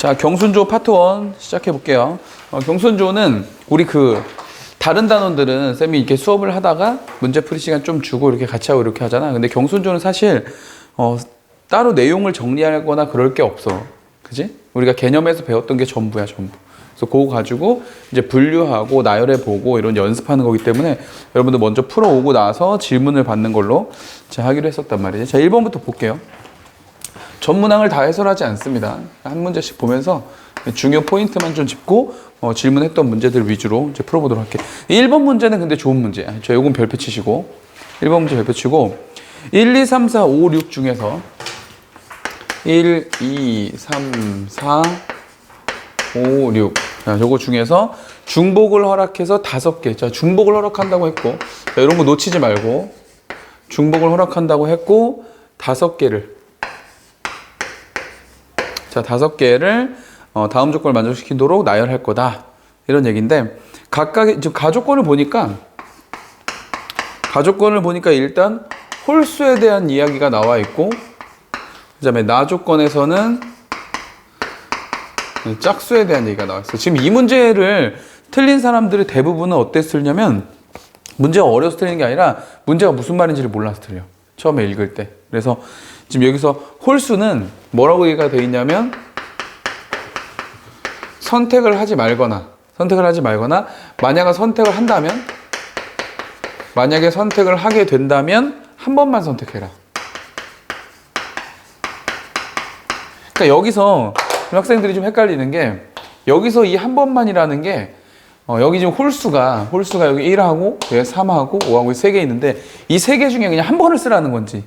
자, 경순조 파트 1 시작해 볼게요. 경순조는 우리 다른 단원들은 쌤이 이렇게 수업을 하다가 문제풀이 시간 좀 주고 이렇게 같이 하고 이렇게 하잖아. 근데 경순조는 사실 따로 내용을 정리하거나 그럴 게 없어. 그지? 우리가 개념에서 배웠던 게 전부야, 전부. 그래서 그거 가지고 이제 분류하고 나열해 보고 이런 연습하는 거기 때문에 여러분들 먼저 풀어오고 나서 질문을 받는 걸로 자, 하기로 했었단 말이지. 자, 1번부터 볼게요. 전 문항을 다 해설하지 않습니다. 한 문제씩 보면서 중요 포인트만 좀 짚고 질문했던 문제들 위주로 이제 풀어보도록 할게요. 1번 문제는 근데 좋은 문제야. 저 요건 별표 치시고 1번 문제 별표 치고 1, 2, 3, 4, 5, 6 중에서 1, 2, 3, 4, 5, 6 자, 요거 중에서 중복을 허락해서 5개. 자, 중복을 허락한다고 했고 자, 이런 거 놓치지 말고 중복을 허락한다고 했고 5개를 자, 5개를 다음 조건을 만족시키도록 나열할 거다. 이런 얘기인데 각각의 지금 가조건을 보니까 일단 홀수에 대한 이야기가 나와 있고 그다음에 나조건에서는 짝수에 대한 얘기가 나와 있어요. 지금 이 문제를 틀린 사람들의 대부분은 어땠으냐면 문제가 어려서 틀리는 게 아니라 문제가 무슨 말인지를 몰라서 틀려. 처음에 읽을 때. 그래서 지금 여기서 홀수는 뭐라고 얘기가 되어 있냐면 선택을 하지 말거나 만약에 선택을 하게 된다면 한 번만 선택해라. 그러니까 여기서 학생들이 좀 헷갈리는 게 여기서 이 한 번만이라는 게 여기 지금 홀수가 여기 1하고 여기 3하고 5하고 3개 있는데 이 3개 중에 그냥 한 번을 쓰라는 건지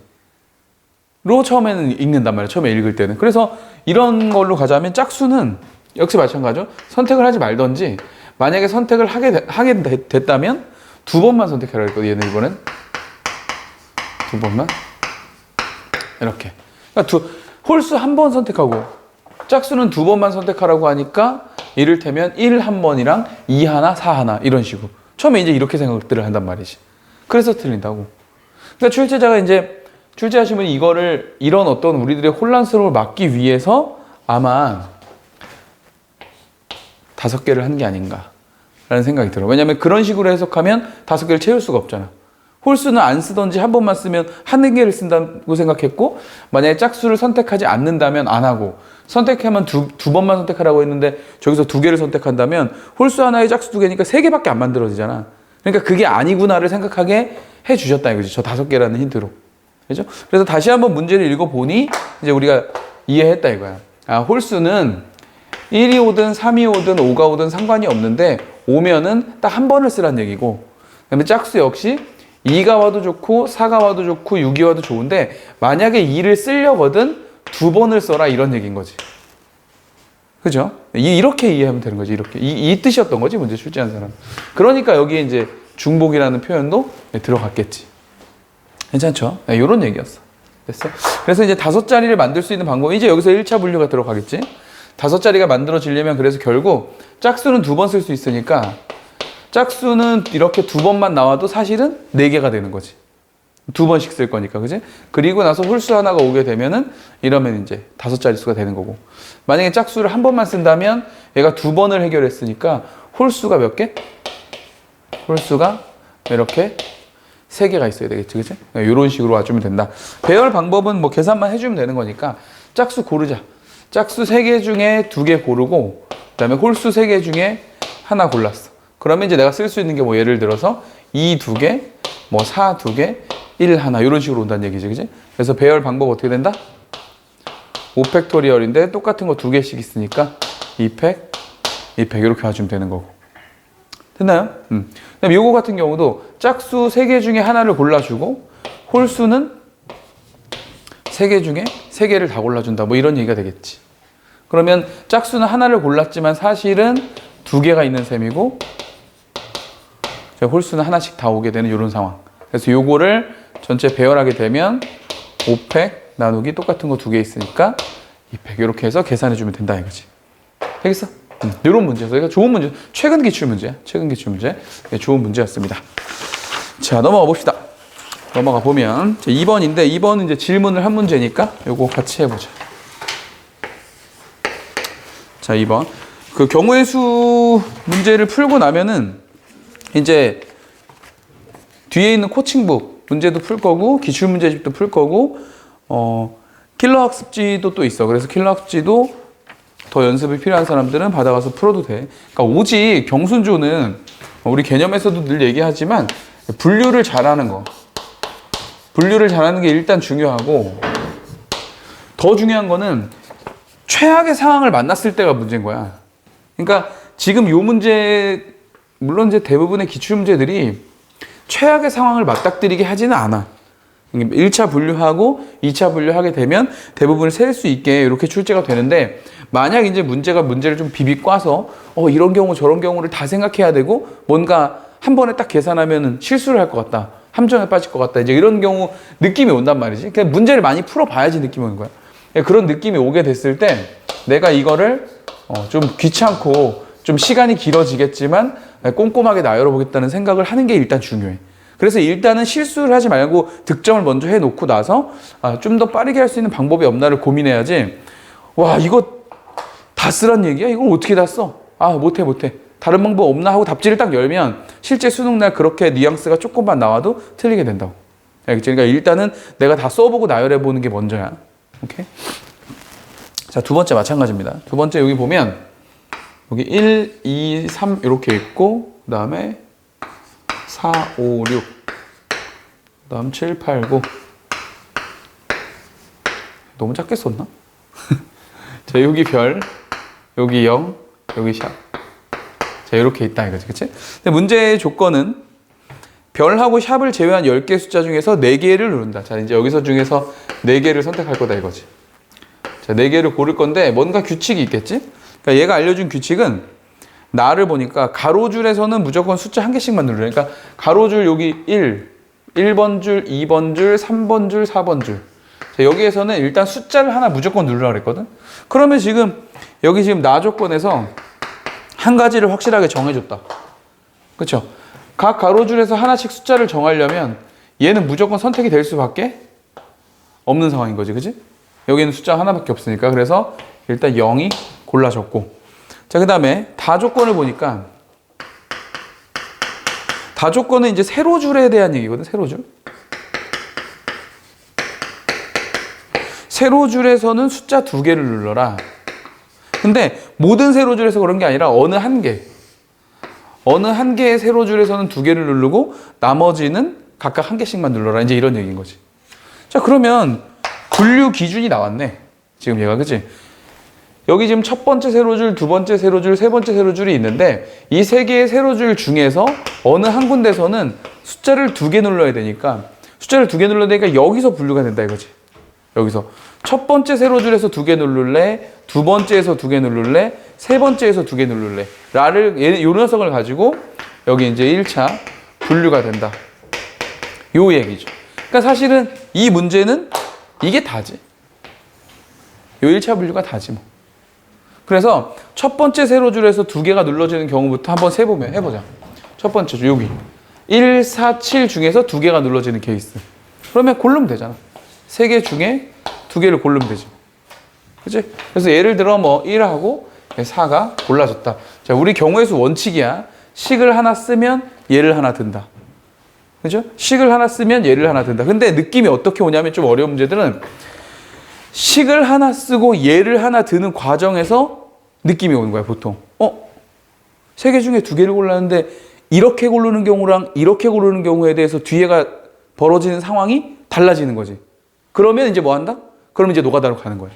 로 처음에는 읽는단 말이에요. 처음에 읽을 때는. 그래서 이런 걸로 가자면 짝수는 역시 마찬가지죠. 선택을 하지 말던지 만약에 선택을 하게 됐다면 2번만 선택해라 했거든요. 얘는 이번엔 2번만 이렇게. 그러니까 홀수 한 번 선택하고 짝수는 2번만 선택하라고 하니까 이를테면 1 한 번이랑 2 하나, 4 하나 이런 식으로. 처음에 이제 이렇게 생각들을 한단 말이지. 그래서 틀린다고. 그러니까 출제자가 이제 출제하시면 이런 어떤 우리들의 혼란스러움을 막기 위해서 아마 5개를 한 게 아닌가 라는 생각이 들어요. 왜냐하면 그런 식으로 해석하면 5개를 채울 수가 없잖아. 홀수는 안 쓰던지 한 번만 쓰면 한 개를 쓴다고 생각했고 만약에 짝수를 선택하지 않는다면 안 하고 선택하면 두 번만 선택하라고 했는데 저기서 2개를 선택한다면 홀수 하나에 짝수 2개니까 3개밖에 안 만들어지잖아. 그러니까 그게 아니구나를 생각하게 해주셨다 이거지. 저 5개라는 힌트로. 그죠? 그래서 다시 한번 문제를 읽어보니 이제 우리가 이해했다 이거야. 아, 홀수는 1이 오든 3이 오든 5가 오든 상관이 없는데 오면은 딱 한 번을 쓰라는 얘기고 그다음에 짝수 역시 2가 와도 좋고 4가 와도 좋고 6이 와도 좋은데 만약에 2를 쓰려거든 2번을 써라 이런 얘기인 거지. 그죠? 이렇게 이해하면 되는 거지. 이렇게 이 뜻이었던 거지 문제 출제한 사람. 그러니까 여기에 이제 중복이라는 표현도 들어갔겠지. 괜찮죠? 네, 이런 얘기였어. 됐어? 그래서 이제 5자리를 만들 수 있는 방법이 이제 여기서 1차 분류가 들어가겠지? 5자리가 만들어지려면 그래서 결국 짝수는 2번 쓸 수 있으니까 짝수는 이렇게 2번만 나와도 사실은 4개가 되는 거지. 2번씩 쓸 거니까, 그지? 그리고 나서 홀수 하나가 오게 되면은 이러면 이제 5자리 수가 되는 거고. 만약에 짝수를 한 번만 쓴다면 얘가 2번을 해결했으니까 홀수가 몇 개? 홀수가 이렇게 3개가 있어야 되겠지, 그치? 이런 식으로 와주면 된다. 배열 방법은 뭐 계산만 해주면 되는 거니까 짝수 고르자. 짝수 3개 중에 2개 고르고 그 다음에 홀수 3개 중에 하나 골랐어. 그러면 이제 내가 쓸 수 있는 게 뭐 예를 들어서 2 2개, 뭐 4 2개, 1 하나 이런 식으로 온다는 얘기지, 그치? 그래서 배열 방법 어떻게 된다? 5팩토리얼인데 똑같은 거 2개씩 있으니까 2팩, 2팩 이렇게 와주면 되는 거고. 됐나요? 그다음에 요거 같은 경우도 짝수 3개 중에 하나를 골라주고 홀수는 3개 중에 3개를 다 골라준다. 뭐 이런 얘기가 되겠지. 그러면 짝수는 하나를 골랐지만 사실은 2개가 있는 셈이고 홀수는 하나씩 다 오게 되는 이런 상황. 그래서 요거를 전체 배열하게 되면 5팩 나누기 똑같은 거 2개 있으니까 2팩 이렇게 해서 계산해주면 된다 이거지. 되겠어? 이런 문제에서 이거 좋은 문제, 최근 기출 문제야. 최근 기출 문제. 네, 좋은 문제였습니다. 자, 넘어가 봅시다. 넘어가 보면 2번인데 2번은 이제 질문을 한 문제니까 요거 같이 해보자. 자, 2번. 그 경우의 수 문제를 풀고 나면은 이제 뒤에 있는 코칭북 문제도 풀 거고 기출 문제집도 풀 거고 킬러 학습지도 또 있어. 그래서 킬러 학습지도 더 연습이 필요한 사람들은 받아가서 풀어도 돼. 그러니까 오직 경순조는 우리 개념에서도 늘 얘기하지만 분류를 잘하는 거. 분류를 잘하는 게 일단 중요하고 더 중요한 거는 최악의 상황을 만났을 때가 문제인 거야. 그러니까 지금 요 문제 물론 이제 대부분의 기출 문제들이 최악의 상황을 맞닥뜨리게 하지는 않아. 1차 분류하고 2차 분류하게 되면 대부분을 셀 수 있게 이렇게 출제가 되는데 만약 이제 문제를 좀 비비 꽈서 이런 경우 저런 경우를 다 생각해야 되고 뭔가 한 번에 딱 계산하면은 실수를 할 것 같다. 함정에 빠질 것 같다. 이제 이런 경우 느낌이 온단 말이지. 그냥 문제를 많이 풀어봐야지 느낌이 오는 거야. 그런 느낌이 오게 됐을 때 내가 이거를 좀 귀찮고 좀 시간이 길어지겠지만 꼼꼼하게 나열어보겠다는 생각을 하는 게 일단 중요해. 그래서 일단은 실수를 하지 말고 득점을 먼저 해놓고 나서 좀 더 빠르게 할 수 있는 방법이 없나를 고민해야지. 와, 이거 다 쓰란 얘기야? 이걸 어떻게 다 써? 못해. 다른 방법 없나 하고 답지를 딱 열면 실제 수능날 그렇게 뉘앙스가 조금만 나와도 틀리게 된다고. 알겠지? 그러니까 일단은 내가 다 써보고 나열해보는 게 먼저야. 오케이? 자, 두 번째 마찬가지입니다. 두 번째 여기 보면 여기 1, 2, 3 이렇게 있고 그 다음에 4, 5, 6 그 다음 7, 8, 9 너무 작게 썼나? 자, 여기 별, 여기 0, 여기 샵. 자, 이렇게 있다 이거지, 그치? 근데 문제의 조건은 별하고 샵을 제외한 10개 숫자 중에서 4개를 누른다. 자, 이제 여기서 중에서 4개를 선택할 거다 이거지. 자, 4개를 고를 건데 뭔가 규칙이 있겠지? 그러니까 얘가 알려준 규칙은 나를 보니까 가로줄에서는 무조건 숫자 1개씩만 누르래. 그러니까 가로줄 여기 1번 줄, 2번 줄, 3번 줄, 4번 줄. 자, 여기에서는 일단 숫자를 하나 무조건 누르라 그랬거든? 그러면 여기 지금 나 조건에서 한 가지를 확실하게 정해줬다. 그쵸? 각 가로줄에서 하나씩 숫자를 정하려면 얘는 무조건 선택이 될 수밖에 없는 상황인 거지, 그치? 여기는 숫자 하나밖에 없으니까. 그래서 일단 0이 골라졌고. 자, 그 다음에 다 조건을 보니까 다 조건은 이제 세로줄에 대한 얘기거든, 세로줄. 세로줄에서는 숫자 2개를 눌러라. 근데 모든 세로줄에서 그런 게 아니라 어느 한 개의 세로줄에서는 2개를 누르고 나머지는 각각 1개씩만 눌러라. 이제 이런 얘기인 거지. 자, 그러면 분류 기준이 나왔네. 지금 얘가, 그치? 여기 지금 첫 번째 세로줄, 두 번째 세로줄, 세 번째 세로줄이 있는데 이 3개의 세로줄 중에서 어느 한 군데서는 숫자를 2개 눌러야 되니까 여기서 분류가 된다 이거지. 여기서 첫 번째 세로줄에서 2개 누를래, 두 번째에서 2개 누를래, 세 번째에서 2개 누를래 라를 요 녀석을 가지고 여기 이제 1차 분류가 된다. 요 얘기죠. 그러니까 사실은 이 문제는 이게 다지. 요 1차 분류가 다지 뭐. 그래서 첫 번째 세로줄에서 2개가 눌러지는 경우부터 한번 해보자. 첫 번째 줄 여기 1, 4, 7 중에서 2개가 눌러지는 케이스. 그러면 고르면 되잖아. 3개 중에 2개를 고르면 되지. 그치? 그래서 예를 들어 뭐 1하고 4가 골라졌다. 자, 우리 경우의 수 원칙이야. 식을 하나 쓰면 얘를 하나 든다. 그죠? 식을 하나 쓰면 얘를 하나 든다. 근데 느낌이 어떻게 오냐면 좀 어려운 문제들은 식을 하나 쓰고 얘를 하나 드는 과정에서 느낌이 오는 거야, 보통. 3개 중에 2개를 골랐는데 이렇게 고르는 경우랑 이렇게 고르는 경우에 대해서 뒤에가 벌어지는 상황이 달라지는 거지. 그러면 이제 뭐 한다? 그러면 이제 노가다로 가는 거야.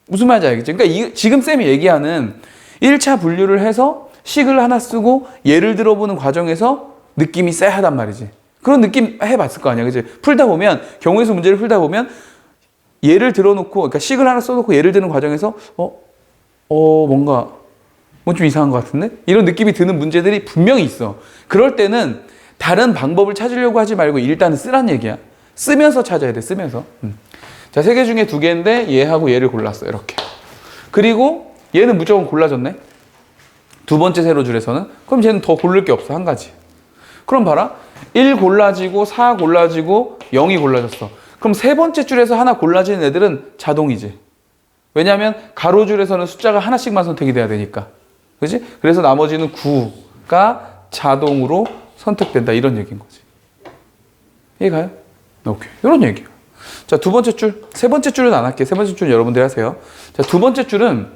무슨 말인지 알겠지? 그러니까 지금 쌤이 얘기하는 1차 분류를 해서 식을 하나 쓰고 예를 들어보는 과정에서 느낌이 쎄하단 말이지. 그런 느낌 해봤을 거 아니야, 그치? 경우의 수 문제를 풀다 보면 예를 들어놓고, 그러니까 식을 하나 써놓고 예를 드는 과정에서 뭔가 좀 이상한 것 같은데? 이런 느낌이 드는 문제들이 분명히 있어. 그럴 때는 다른 방법을 찾으려고 하지 말고 일단은 쓰란 얘기야. 쓰면서 찾아야 돼, 쓰면서. 자, 3개 중에 2개인데 얘하고 얘를 골랐어, 이렇게. 그리고 얘는 무조건 골라졌네. 두 번째 세로줄에서는. 그럼 쟤는 더 고를 게 없어, 한 가지. 그럼 봐라. 1 골라지고 4 골라지고 0이 골라졌어. 그럼 세 번째 줄에서 하나 골라지는 애들은 자동이지. 왜냐하면 가로줄에서는 숫자가 하나씩만 선택이 돼야 되니까. 그지? 그래서 나머지는 9가 자동으로 선택된다. 이런 얘기인 거지. 이해가요? 오케이. 이런 얘기예요. 자, 두 번째 줄. 세 번째 줄은 안 할게요. 세 번째 줄은 여러분들이 하세요. 자, 두 번째 줄은,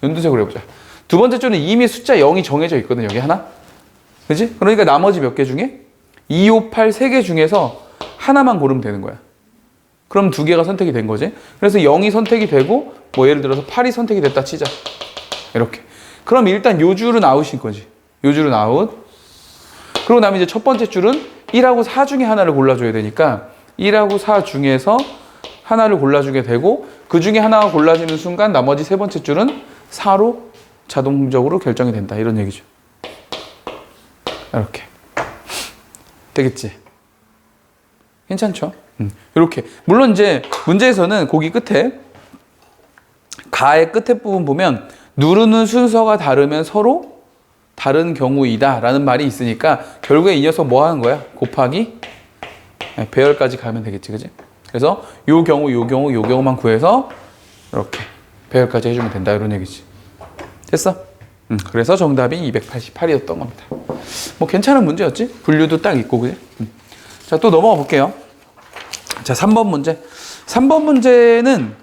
연두색으로 해보자. 두 번째 줄은 이미 숫자 0이 정해져 있거든, 여기 하나. 그지? 그러니까 나머지 몇 개 중에? 2, 5, 8, 3개 중에서 하나만 고르면 되는 거야. 그럼 두 개가 선택이 된 거지. 그래서 0이 선택이 되고, 뭐 예를 들어서 8이 선택이 됐다 치자. 이렇게. 그럼 일단 요 줄은 아웃인 거지. 요 줄은 아웃. 그러고 나면 이제 첫 번째 줄은 1하고 4 중에 하나를 골라줘야 되니까 1하고 4 중에서 하나를 골라주게 되고 그 중에 하나가 골라지는 순간 나머지 세 번째 줄은 4로 자동적으로 결정이 된다. 이런 얘기죠. 이렇게. 되겠지? 괜찮죠? 이렇게. 물론 이제 문제에서는 거기 끝에 가의 끝에 부분 보면 누르는 순서가 다르면 서로 다른 경우이다 라는 말이 있으니까 결국에 이 녀석 뭐 하는 거야? 곱하기 배열까지 가면 되겠지, 그지? 그래서 요 경우, 요 경우, 요 경우만 구해서 이렇게 배열까지 해주면 된다 이런 얘기지. 됐어? 그래서 정답이 288이었던 겁니다. 뭐 괜찮은 문제였지? 분류도 딱 있고, 그지? 자, 또 넘어가 볼게요. 자, 3번 문제. 3번 문제는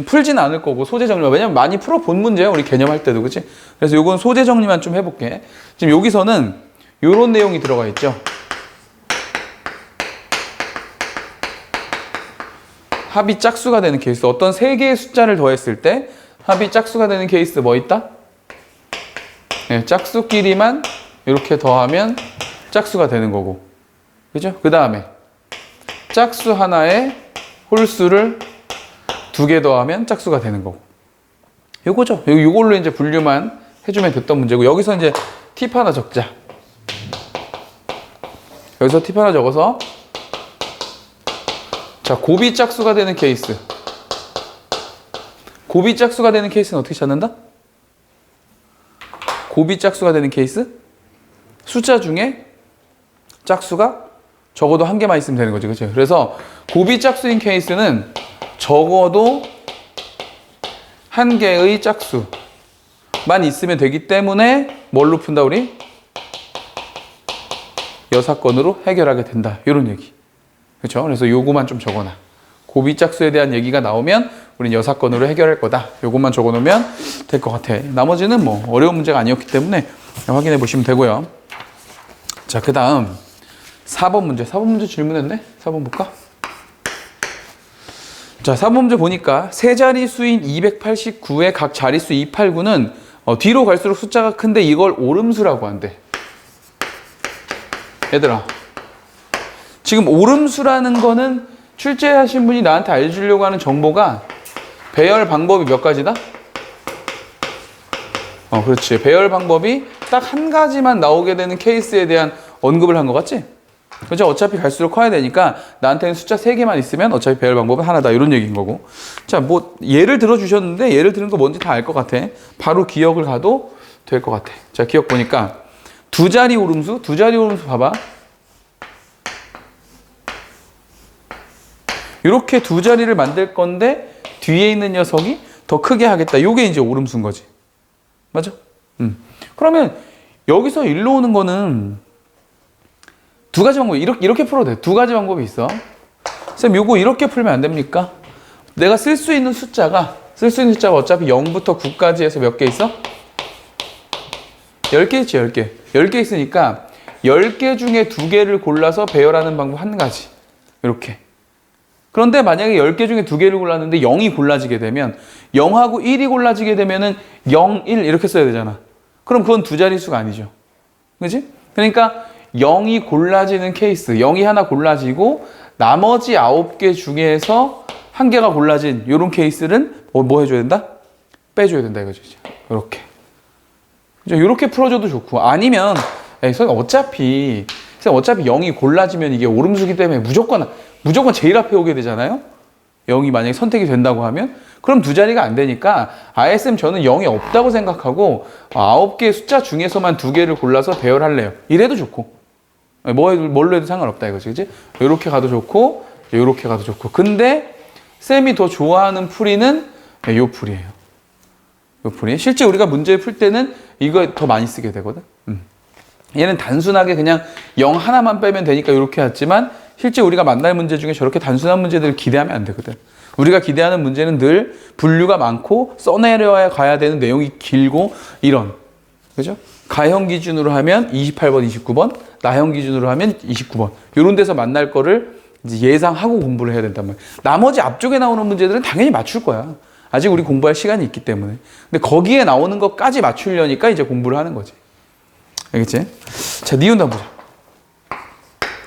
풀지는 않을 거고 소재 정리만. 왜냐면 많이 풀어본 문제야, 우리 개념할 때도, 그치? 그래서 요건 소재 정리만 좀 해볼게. 지금 여기서는 요런 내용이 들어가 있죠. 합이 짝수가 되는 케이스. 어떤 세 개의 숫자를 더했을 때 합이 짝수가 되는 케이스 뭐 있다? 네, 짝수끼리만 이렇게 더하면 짝수가 되는 거고. 그죠? 그 다음에 짝수 하나에 홀수를 2개 더하면 짝수가 되는 거고. 요거죠. 요걸로 이제 분류만 해주면 됐던 문제고. 여기서 이제 팁 하나 적자. 여기서 팁 하나 적어서 자, 곱이 짝수가 되는 케이스. 곱이 짝수가 되는 케이스는 어떻게 찾는다? 곱이 짝수가 되는 케이스? 숫자 중에 짝수가 적어도 한 개만 있으면 되는 거지, 그치? 그래서 곱이 짝수인 케이스는 적어도 한 개의 짝수만 있으면 되기 때문에 뭘로 푼다, 우리? 여사건으로 해결하게 된다. 이런 얘기. 그렇죠? 그래서 요거만 좀 적어놔. 곱이 짝수에 대한 얘기가 나오면 우린 여사건으로 해결할 거다. 요것만 적어놓으면 될 것 같아. 나머지는 뭐 어려운 문제가 아니었기 때문에 확인해 보시면 되고요. 자, 그 다음 4번 문제. 4번 문제 질문했네? 4번 볼까? 자, 4번 문제 보니까 세 자릿수인 289의 각 자릿수 289는 뒤로 갈수록 숫자가 큰데 이걸 오름수라고 한대. 얘들아, 지금 오름수라는 거는 출제하신 분이 나한테 알려주려고 하는 정보가 배열 방법이 몇 가지다? 그렇지. 배열 방법이 딱 한 가지만 나오게 되는 케이스에 대한 언급을 한 것 같지? 그렇죠? 어차피 갈수록 커야 되니까 나한테는 숫자 3개만 있으면 어차피 배열 방법은 하나다. 이런 얘기인 거고. 자, 뭐 예를 들어 주셨는데 예를 드는 거 뭔지 다 알 것 같아. 바로 기억을 가도 될 것 같아. 자, 기억 보니까 두 자리 오름수 봐봐. 이렇게 두 자리를 만들 건데 뒤에 있는 녀석이 더 크게 하겠다. 이게 이제 오름수인 거지. 맞아? 그러면 여기서 일로 오는 거는 두 가지 방법이 이렇게 풀어도 돼. 두 가지 방법이 있어. 쌤, 요거 이렇게 풀면 안 됩니까? 내가 쓸 수 있는 숫자가 어차피 0부터 9까지 해서 몇 개 있어? 10개 있지, 10개. 10개 있으니까 10개 중에 2개를 골라서 배열하는 방법 한 가지. 이렇게. 그런데 만약에 10개 중에 2개를 골랐는데 0이 골라지게 되면 0하고 1이 골라지게 되면은 0, 1 이렇게 써야 되잖아. 그럼 그건 두 자릿수가 아니죠. 그지? 그러니까 0이 골라지는 케이스, 0이 하나 골라지고 나머지 9개 중에서 한 개가 골라진 이런 케이스는 뭐 해줘야 된다? 빼줘야 된다 이거죠. 이렇게. 이렇게 풀어줘도 좋고, 아니면 어차피 0이 골라지면 이게 오름수기 때문에 무조건 제일 앞에 오게 되잖아요. 0이 만약에 선택이 된다고 하면 그럼 두 자리가 안 되니까 쌤 저는 0이 없다고 생각하고 9개의 숫자 중에서만 2개를 골라서 배열할래요. 이래도 좋고 뭘로 해도 상관없다 이거지, 그치? 이렇게 가도 좋고 이렇게 가도 좋고. 근데 쌤이 더 좋아하는 풀이는 네, 요 풀이에요. 요 풀이. 실제 우리가 문제 풀 때는 이거 더 많이 쓰게 되거든. 얘는 단순하게 그냥 0 하나만 빼면 되니까 이렇게 했지만 실제 우리가 만날 문제 중에 저렇게 단순한 문제들을 기대하면 안 되거든. 우리가 기대하는 문제는 늘 분류가 많고 써내려야 가야 되는 내용이 길고 이런. 그죠? 가형 기준으로 하면 28번, 29번, 나형 기준으로 하면 29번. 이런 데서 만날 거를 이제 예상하고 공부를 해야 된단 말이야. 나머지 앞쪽에 나오는 문제들은 당연히 맞출 거야. 아직 우리 공부할 시간이 있기 때문에. 근데 거기에 나오는 것까지 맞추려니까 이제 공부를 하는 거지. 알겠지? 자, 니은 한번 보자.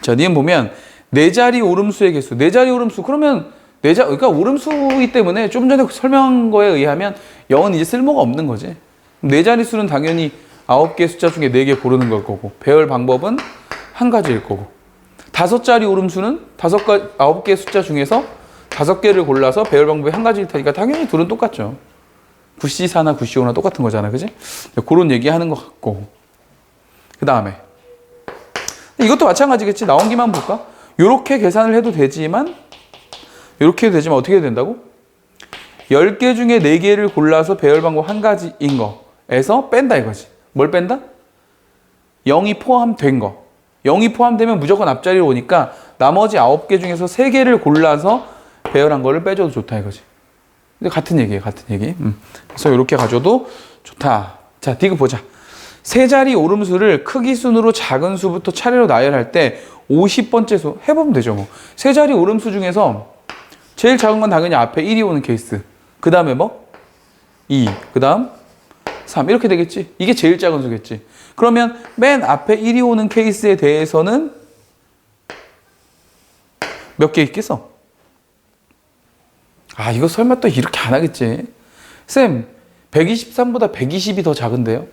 자, 니은 보면 네 자리 오름수의 개수. 네 자리 오름수. 그러면 그러니까 오름수이기 때문에 좀 전에 설명한 거에 의하면 0은 이제 쓸모가 없는 거지. 네 자리 수는 당연히 9개의 숫자 중에 4개 고르는 걸 거고 배열 방법은 한 가지일 거고 5자리 오름수는 9개의 숫자 중에서 5개를 골라서 배열 방법이 한 가지일 테니까 당연히 둘은 똑같죠. 9C4나 9C5나 똑같은 거잖아. 그지? 그런 얘기하는 것 같고 그 다음에 이것도 마찬가지겠지. 나온 기만 볼까? 이렇게 계산을 해도 되지만 이렇게 해도 되지만 어떻게 해야 된다고? 10개 중에 4개를 골라서 배열 방법 한 가지인 거에서 뺀다 이거지. 뭘 뺀다? 0이 포함된 거. 0이 포함되면 무조건 앞자리로 오니까 나머지 9개 중에서 3개를 골라서 배열한 거를 빼줘도 좋다 이거지. 근데 같은 얘기예요. 같은 얘기. 그래서 이렇게 가져도 좋다. 자, 디귿 보자. 세 자리 오름수를 크기 순으로 작은 수부터 차례로 나열할 때 50번째 수 해보면 되죠. 뭐. 세 자리 오름수 중에서 제일 작은 건 당연히 앞에 1이 오는 케이스. 그 다음에 뭐? 2. 그 다음 3. 이렇게 되겠지. 이게 제일 작은 수겠지. 그러면 맨 앞에 1이 오는 케이스에 대해서는 몇 개 있겠어? 아, 이거 설마 또 이렇게 안 하겠지. 쌤, 123보다 120이 더 작은데요?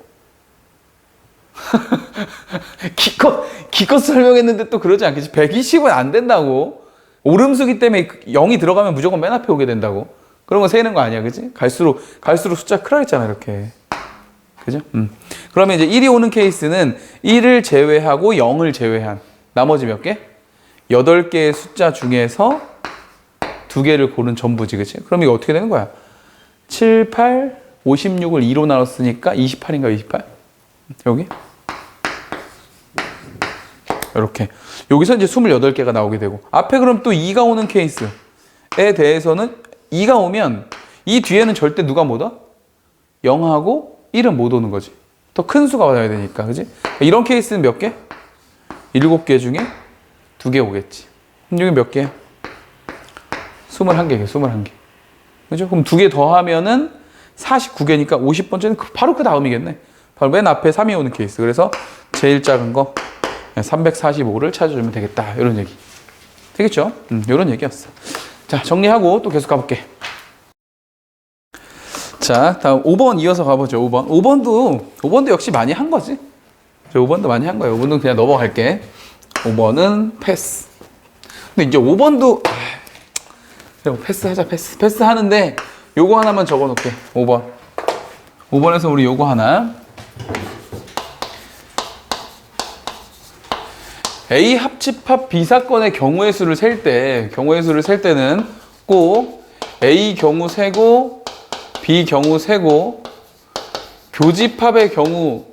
기껏 설명했는데 또 그러지 않겠지. 120은 안 된다고. 오름수기 때문에 0이 들어가면 무조건 맨 앞에 오게 된다고. 그런 거 세는 거 아니야, 그지? 갈수록 숫자 크라 했잖아, 이렇게. 그죠? 그러면 이제 1이 오는 케이스는 1을 제외하고 0을 제외한 나머지 몇 개? 8개의 숫자 중에서 2개를 고른 전부지, 그치? 그럼 이거 어떻게 되는 거야? 7, 8, 56을 2로 나눴으니까 28인가 28? 여기? 이렇게. 여기서 이제 28개가 나오게 되고. 앞에 그럼 또 2가 오는 케이스에 대해서는 2가 오면 이 뒤에는 절대 누가 못 와? 0하고 1은 못 오는 거지. 더 큰 수가 와야 되니까. 그지? 이런 케이스는 몇 개? 7개 중에 2개 오겠지. 그럼 여기 몇 개? 21개. 21개. 그죠? 그럼 2개 더 하면은 49개니까 50번째는 바로 그 다음이겠네. 바로 맨 앞에 3이 오는 케이스. 그래서 제일 작은 거 345를 찾아주면 되겠다. 이런 얘기. 되겠죠? 이런 얘기였어. 자, 정리하고 또 계속 가볼게. 자, 다음 5번 이어서 가보죠. 5번. 5번도 역시 많이 한 거지. 5번도 많이 한 거예요. 5번은 그냥 넘어갈게. 5번은 패스. 근데 이제 5번도 패스하자. 패스 하는데 요거 하나만 적어 놓을게. 5번. 5번에서 우리 요거 하나. A 합집합 B 사건의 경우의 수를 셀 때는 꼭 A 경우 세고 B 경우 세고 교집합의 경우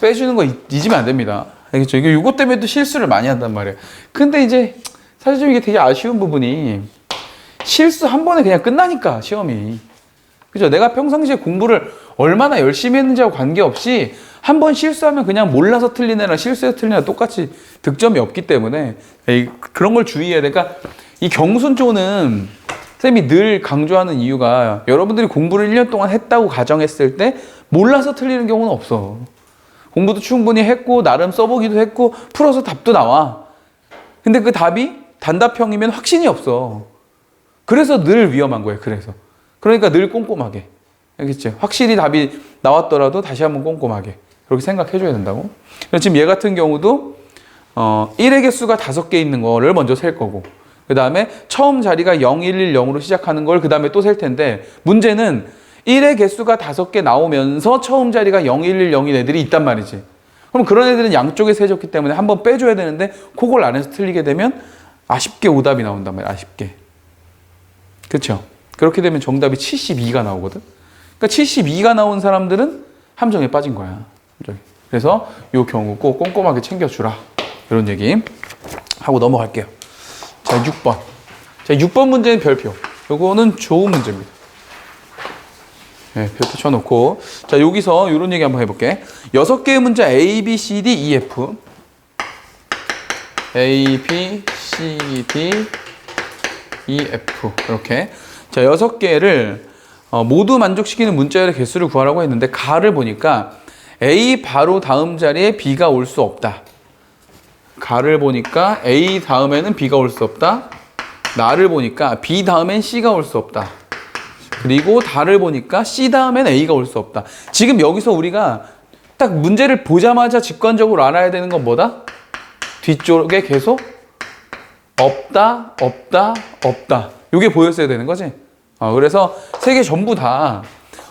빼주는 거 잊으면 안 됩니다. 알겠죠? 이거 때문에 또 실수를 많이 한단 말이에요. 근데 이제 사실 좀 이게 되게 아쉬운 부분이 실수 한 번에 그냥 끝나니까 시험이. 그죠? 내가 평상시에 공부를 얼마나 열심히 했는지하고 관계없이 한 번 실수하면 그냥 몰라서 틀린 애랑 실수해서 틀린 애랑 똑같이 득점이 없기 때문에 그런 걸 주의해야 돼. 그러니까 이 경순조는 쌤이 늘 강조하는 이유가 여러분들이 공부를 1년 동안 했다고 가정했을 때 몰라서 틀리는 경우는 없어. 공부도 충분히 했고 나름 써보기도 했고 풀어서 답도 나와. 근데 그 답이 단답형이면 확신이 없어. 그래서 늘 위험한 거예요. 그러니까 늘 꼼꼼하게. 알겠지? 확실히 답이 나왔더라도 다시 한번 꼼꼼하게. 그렇게 생각해줘야 된다고. 지금 얘 같은 경우도 1의 개수가 5개 있는 거를 먼저 셀 거고 그 다음에 처음 자리가 0110으로 시작하는 걸 그 다음에 또 셀 텐데 문제는 1의 개수가 5개 나오면서 처음 자리가 0110인 애들이 있단 말이지. 그럼 그런 애들은 양쪽에 세졌기 때문에 한번 빼줘야 되는데 그걸 안 해서 틀리게 되면 아쉽게 오답이 나온단 말이야. 아쉽게. 그렇죠? 그렇게 되면 정답이 72가 나오거든. 그러니까 72가 나온 사람들은 함정에 빠진 거야. 그래서 이 경우 꼭 꼼꼼하게 챙겨주라. 이런 얘기 하고 넘어갈게요. 자, 6번. 자, 6번 문제는 별표. 요거는 좋은 문제입니다. 네, 별표 쳐놓고. 자, 여기서 이런 얘기 한번 해볼게. 6개의 문제 A, B, C, D, E, F. A, B, C, D, E, F. 이렇게. 자, 6개를 모두 만족시키는 문자열의 개수를 구하라고 했는데, 가를 보니까 A 바로 다음 자리에 B가 올 수 없다. 가를 보니까 A 다음에는 B가 올 수 없다. 나를 보니까 B 다음엔 C가 올 수 없다. 그리고 다를 보니까 C 다음엔 A가 올 수 없다. 지금 여기서 우리가 딱 문제를 보자마자 직관적으로 알아야 되는 건 뭐다? 뒤쪽에 계속 없다, 없다, 없다. 이게 보였어야 되는 거지. 그래서 세 개 전부 다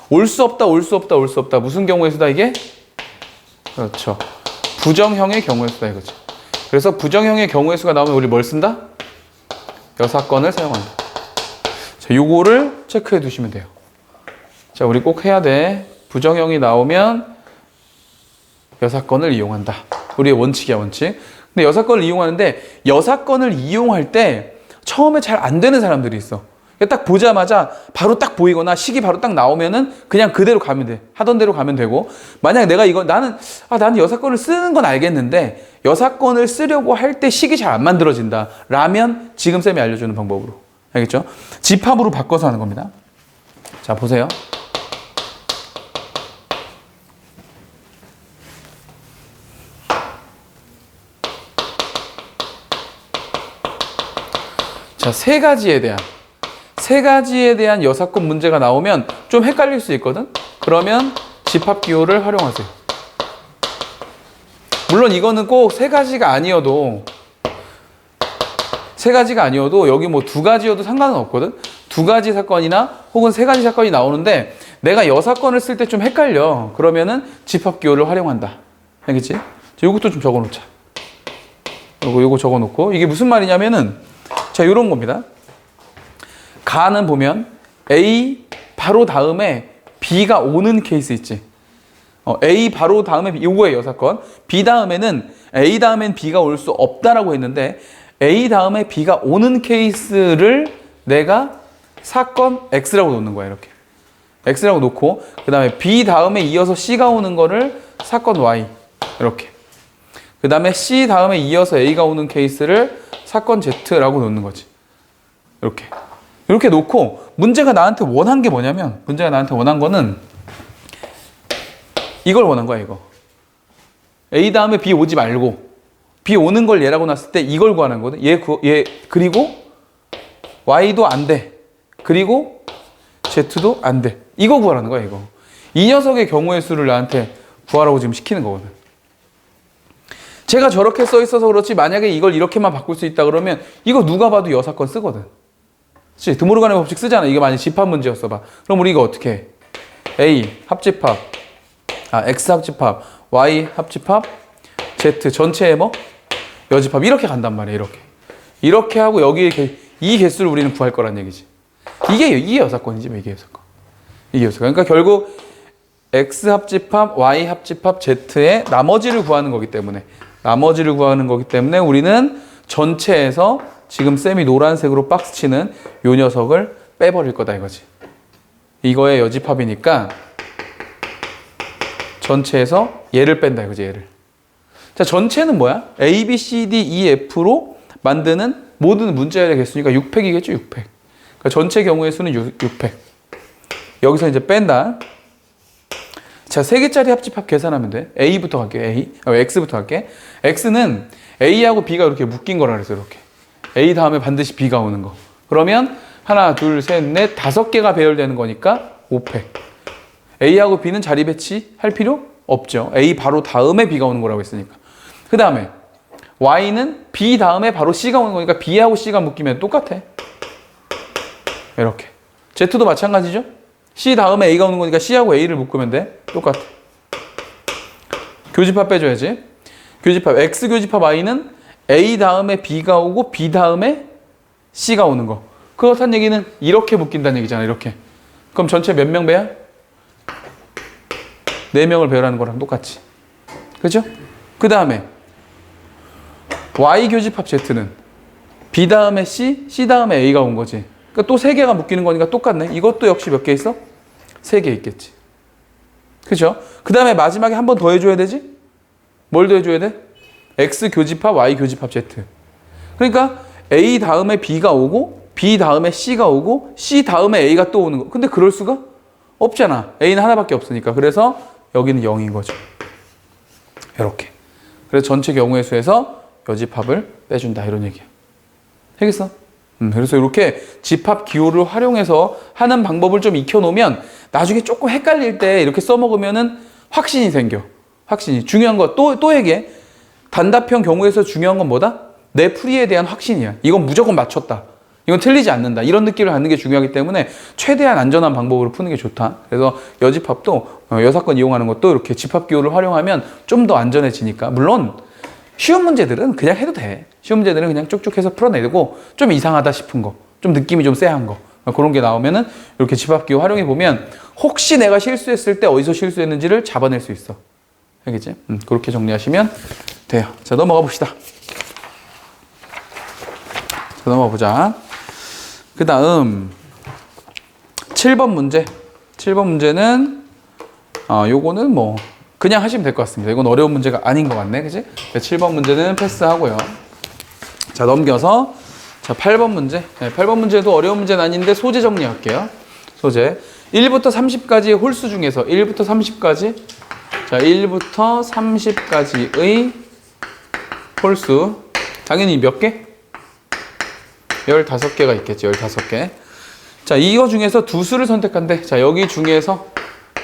올 수 없다, 올 수 없다, 올 수 없다. 무슨 경우의 수다 이게? 그렇죠. 부정형의 경우의 수다 이거지. 그래서 부정형의 경우의 수가 나오면 우리 뭘 쓴다? 여사건을 사용한다. 자, 요거를 체크해 두시면 돼요. 자, 우리 꼭 해야 돼. 부정형이 나오면 여사건을 이용한다. 우리의 원칙이야, 원칙. 근데 여사건을 이용하는데 여사건을 이용할 때 처음에 잘 안 되는 사람들이 있어. 딱 보자마자 바로 딱 보이거나 식이 바로 딱 나오면은 그냥 그대로 가면 돼. 하던 대로 가면 되고. 만약에 내가 나는 여사건을 쓰는 건 알겠는데 여사건을 쓰려고 할 때 식이 잘 안 만들어진다. 라면 지금 쌤이 알려주는 방법으로. 알겠죠? 집합으로 바꿔서 하는 겁니다. 자, 보세요. 자, 세 가지에 대한 여사건 문제가 나오면 좀 헷갈릴 수 있거든? 그러면 집합기호를 활용하세요. 물론 이거는 꼭 세 가지가 아니어도 여기 뭐 두 가지여도 상관은 없거든? 두 가지 사건이나 혹은 세 가지 사건이 나오는데 내가 여사건을 쓸 때 좀 헷갈려. 그러면은 집합기호를 활용한다. 알겠지? 자, 요것도 좀 적어놓자. 요거 적어놓고 이게 무슨 말이냐면은 자, 요런 겁니다. 가는 보면 A 바로 다음에 B가 오는 케이스 있지. A 바로 다음에 요거예요, 여사건. B 다음에는 A 다음엔 B가 올 수 없다라고 했는데 A 다음에 B가 오는 케이스를 내가 사건 X라고 놓는 거야, 이렇게. X라고 놓고 그 다음에 B 다음에 이어서 C가 오는 거를 사건 Y 이렇게. 그 다음에 C 다음에 이어서 A가 오는 케이스를 사건 Z라고 놓는 거지. 이렇게 놓고 문제가 나한테 원한 게 뭐냐면 문제가 나한테 원한 거는 이걸 원한 거야, 이거. A 다음에 B 오지 말고 B 오는 걸 얘라고 놨을 때 이걸 구하는 거거든. 얘 그리고 Y도 안 돼. 그리고 Z도 안 돼. 이거 구하라는 거야, 이거. 이 녀석의 경우의 수를 나한테 구하라고 지금 시키는 거거든. 제가 저렇게 써 있어서 그렇지 만약에 이걸 이렇게만 바꿀 수 있다 그러면 이거 누가 봐도 여사건 쓰거든. 그치? 드모르간의 법칙 쓰잖아. 이게 만약 집합 문제였어 봐. 그럼 우리 이거 어떻게 해? A 합집합, X 합집합, Y 합집합, Z 전체의 뭐? 여집합 이렇게 간단 말이야. 이렇게 하고 여기에 이 개수를 우리는 구할 거란 얘기지. 이게 여사건이지. 이게 여사건. 이게 여사건. 그러니까 결국 X 합집합, Y 합집합, Z의 나머지를 구하는 거기 때문에 우리는 전체에서 지금 쌤이 노란색으로 박스 치는 요 녀석을 빼버릴 거다 이거지. 이거의 여집합이니까 전체에서 얘를 뺀다 이거지, 얘를. 자, 전체는 뭐야? A, B, C, D, E, F로 만드는 모든 문자열의 개수니까 6팩이겠죠, 6팩. 그러니까 전체 경우의 수는 6팩. 여기서 이제 뺀다. 자, 3개짜리 합집합 계산하면 돼. A부터 갈게, X부터 갈게. X는 A하고 B가 이렇게 묶인 거라 그래서 이렇게. A 다음에 반드시 B가 오는 거. 그러면 하나, 둘, 셋, 넷, 5개가 배열되는 거니까 5팩. A하고 B는 자리 배치할 필요 없죠. A 바로 다음에 B가 오는 거라고 했으니까. 그 다음에 Y는 B 다음에 바로 C가 오는 거니까 B하고 C가 묶이면 똑같아. 이렇게. Z도 마찬가지죠. C 다음에 A가 오는 거니까 C하고 A를 묶으면 돼. 똑같아. 교집합 빼줘야지. 교집합 X 교집합 Y는 A 다음에 B가 오고 B 다음에 C가 오는 거. 그렇다는 얘기는 이렇게 묶인다는 얘기잖아. 이렇게. 그럼 전체 몇 명 배야? 4명을 배우라는 거랑 똑같이. 그죠? 그 다음에 Y 교집합 Z는 B 다음에 C, C 다음에 A가 온 거지. 그러니까 또 3개가 묶이는 거니까 똑같네. 이것도 역시 몇 개 있어? 3개 있겠지. 그죠? 그 다음에 마지막에 한 번 더 해줘야 되지? 뭘 더 해줘야 돼? X 교집합 Y 교집합 Z. 그러니까 A 다음에 B가 오고 B 다음에 C가 오고 C 다음에 A가 또 오는 거. 근데 그럴 수가 없잖아. A는 하나밖에 없으니까. 그래서 여기는 0인 거죠. 이렇게. 그래서 전체 경우의 수에서 여집합을 빼준다. 이런 얘기야. 알겠어? 그래서 이렇게 집합 기호를 활용해서 하는 방법을 좀 익혀놓으면 나중에 조금 헷갈릴 때 이렇게 써먹으면은 확신이 생겨. 확신이. 중요한 거 또 얘기해. 단답형 경우에서 중요한 건 뭐다? 내 풀이에 대한 확신이야. 이건 무조건 맞췄다. 이건 틀리지 않는다. 이런 느낌을 갖는 게 중요하기 때문에 최대한 안전한 방법으로 푸는 게 좋다. 그래서 여집합도 여사건 이용하는 것도 이렇게 집합 기호를 활용하면 좀 더 안전해지니까. 물론 쉬운 문제들은 그냥 해도 돼. 쉬운 문제들은 그냥 쭉쭉 해서 풀어내고 좀 이상하다 싶은 거, 좀 느낌이 좀 쎄한 거 그런 게 나오면은 이렇게 집합 기호 활용해 보면 혹시 내가 실수했을 때 어디서 실수했는지를 잡아낼 수 있어. 알겠지? 그렇게 정리하시면 돼요. 자, 넘어가 봅시다. 자, 넘어가 보자. 그 다음 7번 문제. 7번 문제는 요거는 뭐 그냥 하시면 될 것 같습니다. 이건 어려운 문제가 아닌 것 같네. 그치? 7번 문제는 패스하고요. 자, 넘겨서 자, 8번 문제. 네, 8번 문제도 어려운 문제는 아닌데 소재 정리할게요. 소재. 1부터 30까지의 홀수 중에서 1부터 30까지 자, 1부터 30까지의 홀수 당연히 몇 개? 15개가 있겠죠. 15개. 자, 이거 중에서 두 수를 선택한대. 자, 여기 중에서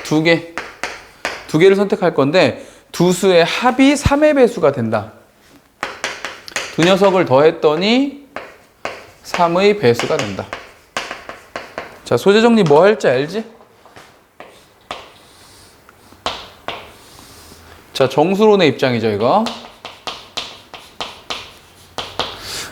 두 개를 선택할 건데 두 수의 합이 3의 배수가 된다. 두 녀석을 더했더니 3의 배수가 된다. 자, 소재 정리 뭐 할지 알지? 자, 정수론의 입장이죠, 이거.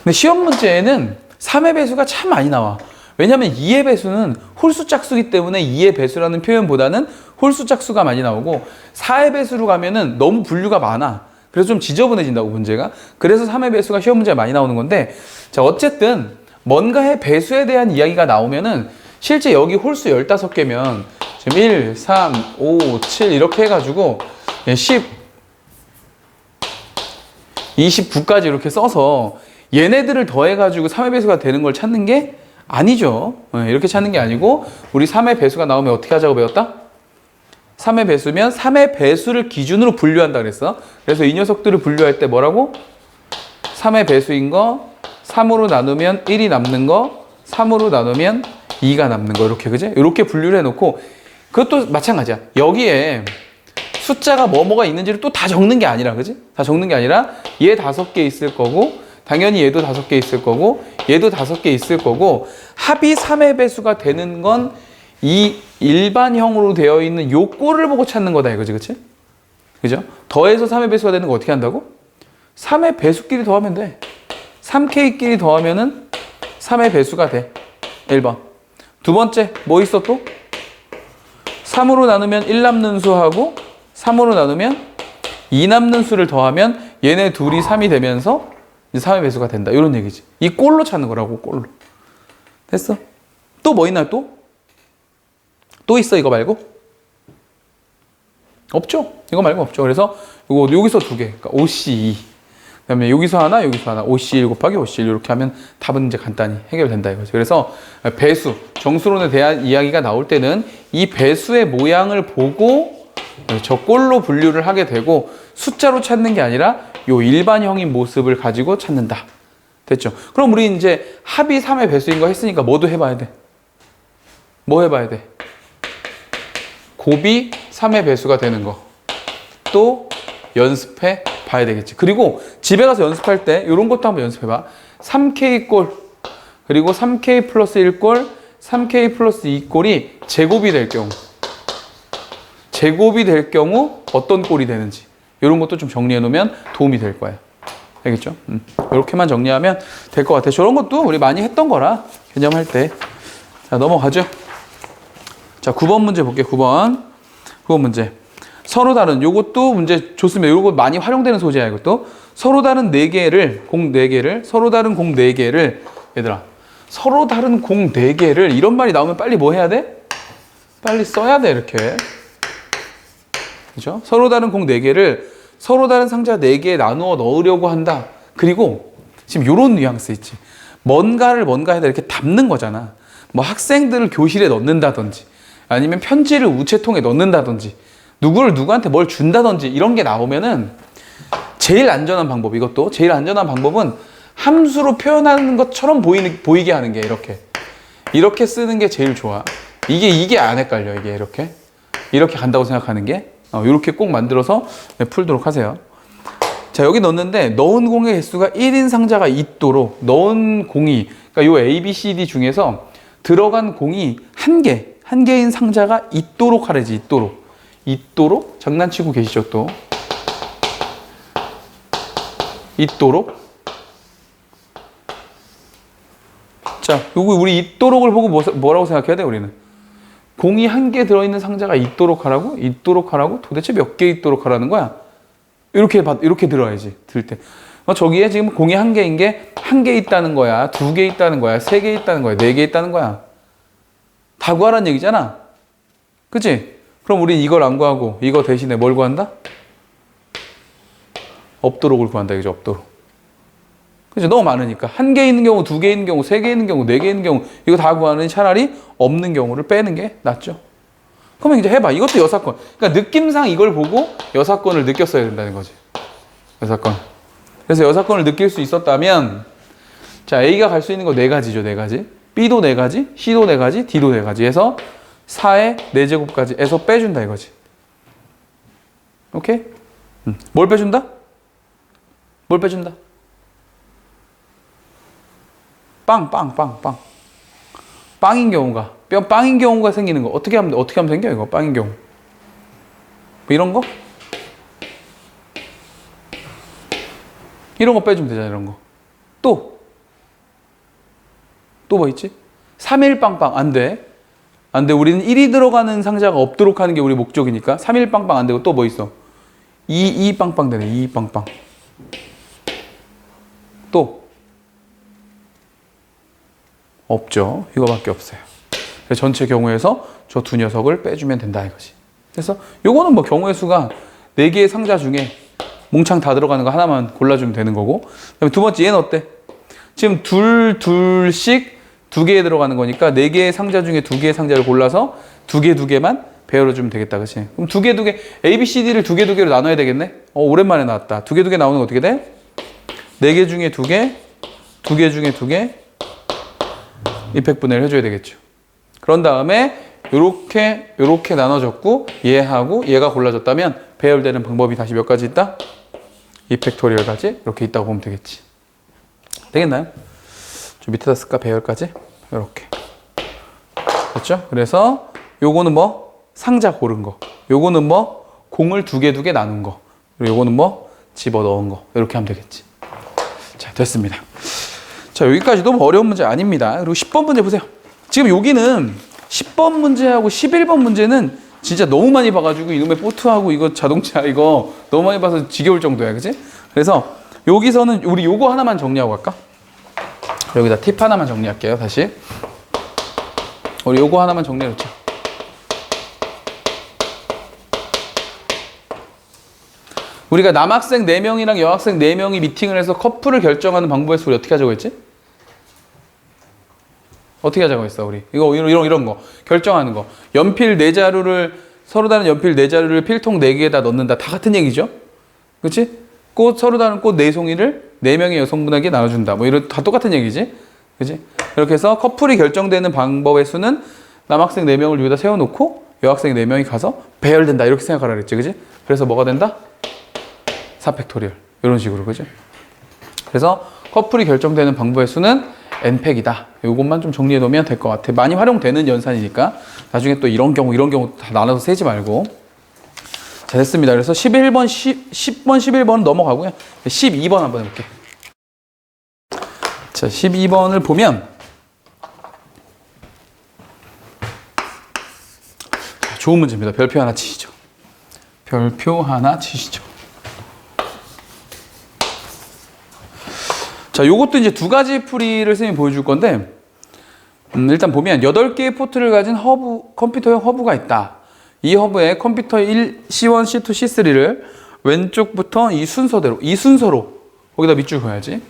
근데 시험 문제에는 3의 배수가 참 많이 나와. 왜냐면 2의 배수는 홀수 짝수기 때문에 2의 배수라는 표현보다는 홀수 짝수가 많이 나오고 4의 배수로 가면은 너무 분류가 많아. 그래서 좀 지저분해진다고 문제가. 그래서 3의 배수가 시험 문제가 많이 나오는 건데 자, 어쨌든 뭔가의 배수에 대한 이야기가 나오면은 실제 여기 홀수 15개면 지금 1, 3, 5, 7 이렇게 해가지고 10, 29까지 이렇게 써서 얘네들을 더해가지고 3의 배수가 되는 걸 찾는 게 아니죠. 이렇게 찾는 게 아니고 우리 3의 배수가 나오면 어떻게 하자고 배웠다? 3의 배수면 3의 배수를 기준으로 분류한다 그랬어. 그래서 이 녀석들을 분류할 때 뭐라고? 3의 배수인 거 3으로 나누면 1이 남는 거 3으로 나누면 2가 남는 거 이렇게 그지? 이렇게 분류를 해놓고 그것도 마찬가지야. 여기에 숫자가 뭐뭐가 있는지를 또 다 적는 게 아니라 그지? 다 적는 게 아니라 얘 5개 있을 거고 당연히 얘도 5개 있을 거고 얘도 5개 있을 거고 합이 3의 배수가 되는 건 이 일반형으로 되어 있는 요 꼴을 보고 찾는 거다 이거지 그치? 그죠? 더해서 3의 배수가 되는 거 어떻게 한다고? 3의 배수끼리 더하면 돼. 3K끼리 더하면은 3의 배수가 돼. 1번. 두 번째 뭐 있어 또? 3으로 나누면 1 남는 수하고 3으로 나누면 2 남는 수를 더하면 얘네 둘이 3이 되면서 이제 3의 배수가 된다. 이런 얘기지. 이 꼴로 찾는 거라고, 꼴로. 됐어? 또 뭐 있나요, 또? 또 있어, 이거 말고? 없죠? 이거 말고 없죠. 그래서 여기서 두 개. 그러니까 OC2. 그 다음에 여기서 하나, OC1 곱하기 OC1 이렇게 하면 답은 이제 간단히 해결된다 이거죠. 그래서 배수, 정수론에 대한 이야기가 나올 때는 이 배수의 모양을 보고 저 꼴로 분류를 하게 되고 숫자로 찾는 게 아니라 요 일반형인 모습을 가지고 찾는다. 됐죠? 그럼 우리 이제 합이 3의 배수인 거 했으니까 뭐도 해봐야 돼? 뭐 해봐야 돼? 곱이 3의 배수가 되는 거. 또 연습해 봐야 되겠지. 그리고 집에 가서 연습할 때 이런 것도 한번 연습해봐. 3K 꼴 그리고 3K 플러스 1 꼴 3K 플러스 2 꼴이 제곱이 될 경우 어떤 꼴이 되는지 이런 것도 좀 정리해 놓으면 도움이 될 거야. 알겠죠? 이렇게만 정리하면 될 것 같아요. 저런 것도 우리 많이 했던 거라 개념할 때. 자, 넘어가죠. 자, 9번 문제 볼게요. 9번 문제. 서로 다른, 요것도 문제 좋습니다. 요거 많이 활용되는 소재야, 이것도. 서로 다른 4개를, 공 4개를, 서로 다른 공 4개를, 얘들아, 서로 다른 공 4개를, 이런 말이 나오면 빨리 뭐 해야 돼? 빨리 써야 돼, 이렇게. 그죠? 서로 다른 공 4개를 서로 다른 상자 4개에 나누어 넣으려고 한다. 그리고 지금 요런 뉘앙스 있지. 뭔가를 뭔가에다 이렇게 담는 거잖아. 뭐 학생들을 교실에 넣는다든지, 아니면 편지를 우체통에 넣는다든지, 누구를 누구한테 뭘 준다든지, 이런 게 나오면은 제일 안전한 방법, 이것도 제일 안전한 방법은 함수로 표현하는 것처럼 보이게 하는 게 이렇게 쓰는 게 제일 좋아. 이게 안 헷갈려. 이게 이렇게 간다고 생각하는 게 이렇게 꼭 만들어서 풀도록 하세요. 자, 여기 넣었는데 넣은 공의 개수가 1인 상자가 있도록, 넣은 공이, 그러니까 요 A, B, C, D 중에서 들어간 공이 한 개인 상자가 있도록 하래지. 있도록 장난치고 계시죠? 또 있도록. 자, 요거 우리 있도록을 보고 뭐라고 생각해야 돼? 우리는 공이 한 개 들어있는 상자가 있도록 하라고? 도대체 몇 개 있도록 하라는 거야? 이렇게 들어야지. 들 때 저기에 지금 공이 한 개인 게 한 개 있다는 거야, 2개 있다는 거야, 3개 있다는 거야, 4개 있다는 거야. 다 구하라는 얘기잖아. 그치? 그럼 우리 이걸 안 구하고 이거 대신에 뭘 구한다? 없도록을 구한다. 이거죠. 없도록. 그죠? 너무 많으니까. 한 개 있는 경우, 2개 있는 경우, 3개 있는 경우, 4개 있는 경우, 이거 다 구하는 차라리 없는 경우를 빼는 게 낫죠. 그러면 이제 해봐. 이것도 여사건. 그러니까 느낌상 이걸 보고 여사건을 느꼈어야 된다는 거지. 여사건. 그래서 여사건을 느낄 수 있었다면, 자, A가 갈 수 있는 거 4가지죠. 4가지. B도 4가지, C도 4가지, D도 4가지 해서 4의 4제곱까지 해서 빼준다 이거지. 오케이? 뭘 빼준다? 뭘 빼준다? 빵인 경우가 생기는 거. 어떻게 하면 생겨, 이거? 빵인 경우. 뭐 이런 거? 이런 거 빼주면 되잖아, 이런 거. 또 뭐 있지? 3일 빵빵. 안 돼. 우리는 1이 들어가는 상자가 없도록 하는 게 우리 목적이니까. 3일 빵빵 안 되고 또 뭐 있어? 2 빵빵 되네. 2 빵빵. 또 없죠. 이거밖에 없어요. 그래서 전체 경우에서 저 두 녀석을 빼주면 된다 이거지. 그래서 요거는 뭐 경우의 수가 4개의 상자 중에 몽창 다 들어가는 거 하나만 골라주면 되는 거고. 그다음에 두 번째, 얘는 어때? 지금 둘씩 2개에 들어가는 거니까 4개의 상자 중에 2개의 상자를 골라서 2개만 배열해주면 되겠다. 그치? 그럼 2개, A, B, C, D를 2개로 나눠야 되겠네? 오랜만에 나왔다. 2개 나오는 거 어떻게 돼? 4개 중에 2개, 2개 중에 2개, 200분의 1 해줘야 되겠죠. 그런 다음에 요렇게 나눠졌고, 얘하고 얘가 골라졌다면 배열되는 방법이 다시 몇 가지 있다? 2팩토리얼까지 이렇게 있다고 보면 되겠지. 되겠나요? 좀 밑에다 쓸까? 배열까지? 이렇게. 그렇죠? 그래서 요거는 뭐? 상자 고른 거. 요거는 뭐? 공을 2개 나눈 거. 그리고 요거는 뭐? 집어넣은 거. 이렇게 하면 되겠지. 자, 됐습니다. 자, 여기까지도 뭐 어려운 문제 아닙니다. 그리고 10번 문제 보세요. 지금 여기는 10번 문제하고 11번 문제는 진짜 너무 많이 봐가지고 이놈의 보트하고 이거 자동차 이거 너무 많이 봐서 지겨울 정도야. 그치? 그래서 여기서는 우리 요거 하나만 정리하고 갈까? 여기다 팁 하나만 정리할게요. 다시 우리 요거 하나만 정리해놓자. 우리가 남학생 4명이랑 여학생 4명이 미팅을 해서 커플을 결정하는 방법에서 우리 어떻게 하자고 했지? 어떻게 하자고 했어 우리? 이런 거 결정하는 거. 연필 4자루를 서로 다른 연필 4자루를 필통 4개에다 넣는다. 다 같은 얘기죠? 그치? 서로 다른 꽃 4송이를 4명의 여성분에게 나눠준다. 뭐 이런 다 똑같은 얘기지. 그치? 이렇게 해서 커플이 결정되는 방법의 수는 남학생 4명을 여기다 세워놓고 여학생 4명이 가서 배열된다. 이렇게 생각하라 그랬지. 그치? 그래서 뭐가 된다? 4팩토리얼. 이런 식으로. 그치? 그래서 커플이 결정되는 방법의 수는 n팩이다. 이것만 좀 정리해 놓으면 될 것 같아. 많이 활용되는 연산이니까 나중에 또 이런 경우 다 나눠서 세지 말고. 자, 됐습니다. 그래서 11번, 10번, 11번은 넘어가고요. 12번 한번 해볼게요. 자, 12번을 보면 자, 좋은 문제입니다. 별표 하나 치시죠. 별표 하나 치시죠. 자, 요것도 이제 두 가지 풀이를 쌤이 보여줄 건데, 일단 보면 8개의 포트를 가진 컴퓨터용 허브가 있다. 이 허브에 컴퓨터 1, C1, C2, C3를 왼쪽부터 이 순서로 거기다 밑줄 그어야지.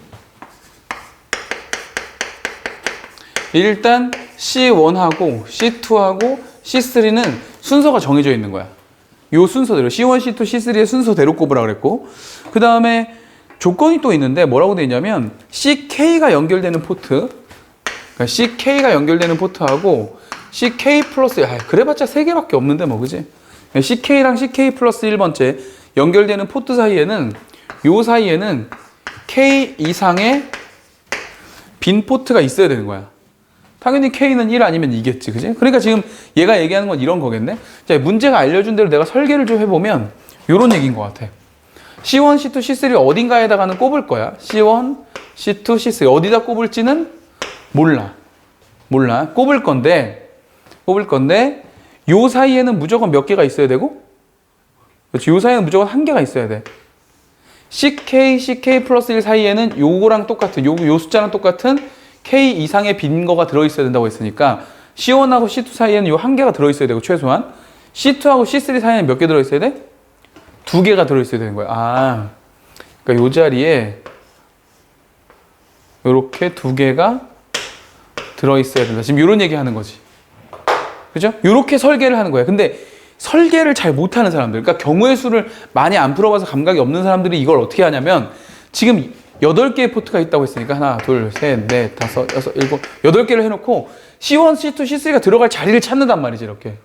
일단 C1하고 C2하고 C3는 순서가 정해져 있는 거야. 요 순서대로 C1, C2, C3의 순서대로 꼽으라 그랬고, 그 다음에 조건이 또 있는데 뭐라고 되어 있냐면 CK가 연결되는 포트, 그러니까 CK가 연결되는 포트하고 CK 플러스, 그래봤자 3개밖에 없는데 뭐, 그지? CK랑 CK 플러스 1번째 연결되는 포트 사이에는, 요 사이에는 K 이상의 빈 포트가 있어야 되는 거야. 당연히 K는 1 아니면 2겠지, 그지? 그러니까 지금 얘가 얘기하는 건 이런 거겠네? 자, 문제가 알려준 대로 내가 설계를 좀 해보면 요런 얘기인 것 같아. C1, C2, C3 어딘가에다가는 꼽을 거야. C1, C2, C3 어디다 꼽을지는 몰라. 꼽을 건데 요 사이에는 무조건 몇 개가 있어야 되고, 그렇지, 요 사이에는 무조건 한 개가 있어야 돼. CK, CK 플러스 1 사이에는 요거랑 똑같은, 요 숫자랑 똑같은 K 이상의 빈 거가 들어있어야 된다고 했으니까 C1하고 C2 사이에는 요 한 개가 들어있어야 되고 최소한, C2하고 C3 사이에는 몇 개 들어있어야 돼? 2개가 들어있어야 되는 거야. 그러니까 요 자리에 요렇게 2개가 들어있어야 된다. 지금 요런 얘기 하는 거지. 그죠? 요렇게 설계를 하는 거야. 근데 설계를 잘 못하는 사람들, 그러니까 경우의 수를 많이 안 풀어봐서 감각이 없는 사람들이 이걸 어떻게 하냐면, 지금 8개의 포트가 있다고 했으니까 하나, 둘, 셋, 넷, 다섯, 여섯, 일곱, 8개를 해놓고 C1, C2, C3가 들어갈 자리를 찾는단 말이지. 이렇게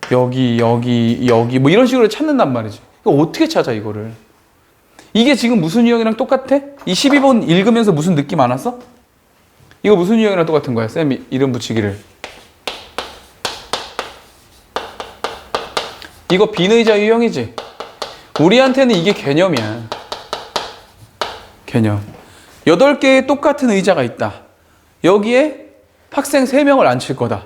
여기 뭐 이런 식으로 찾는단 말이지. 이거 어떻게 찾아 이거를? 이게 지금 무슨 유형이랑 똑같아? 이 12번 읽으면서 무슨 느낌 안 왔어? 이거 무슨 유형이랑 똑같은 거야? 쌤 이름 붙이기를. 이거 빈의자 유형이지? 우리한테는 이게 개념이야. 개념. 8개의 똑같은 의자가 있다. 여기에 학생 3명을 앉힐 거다.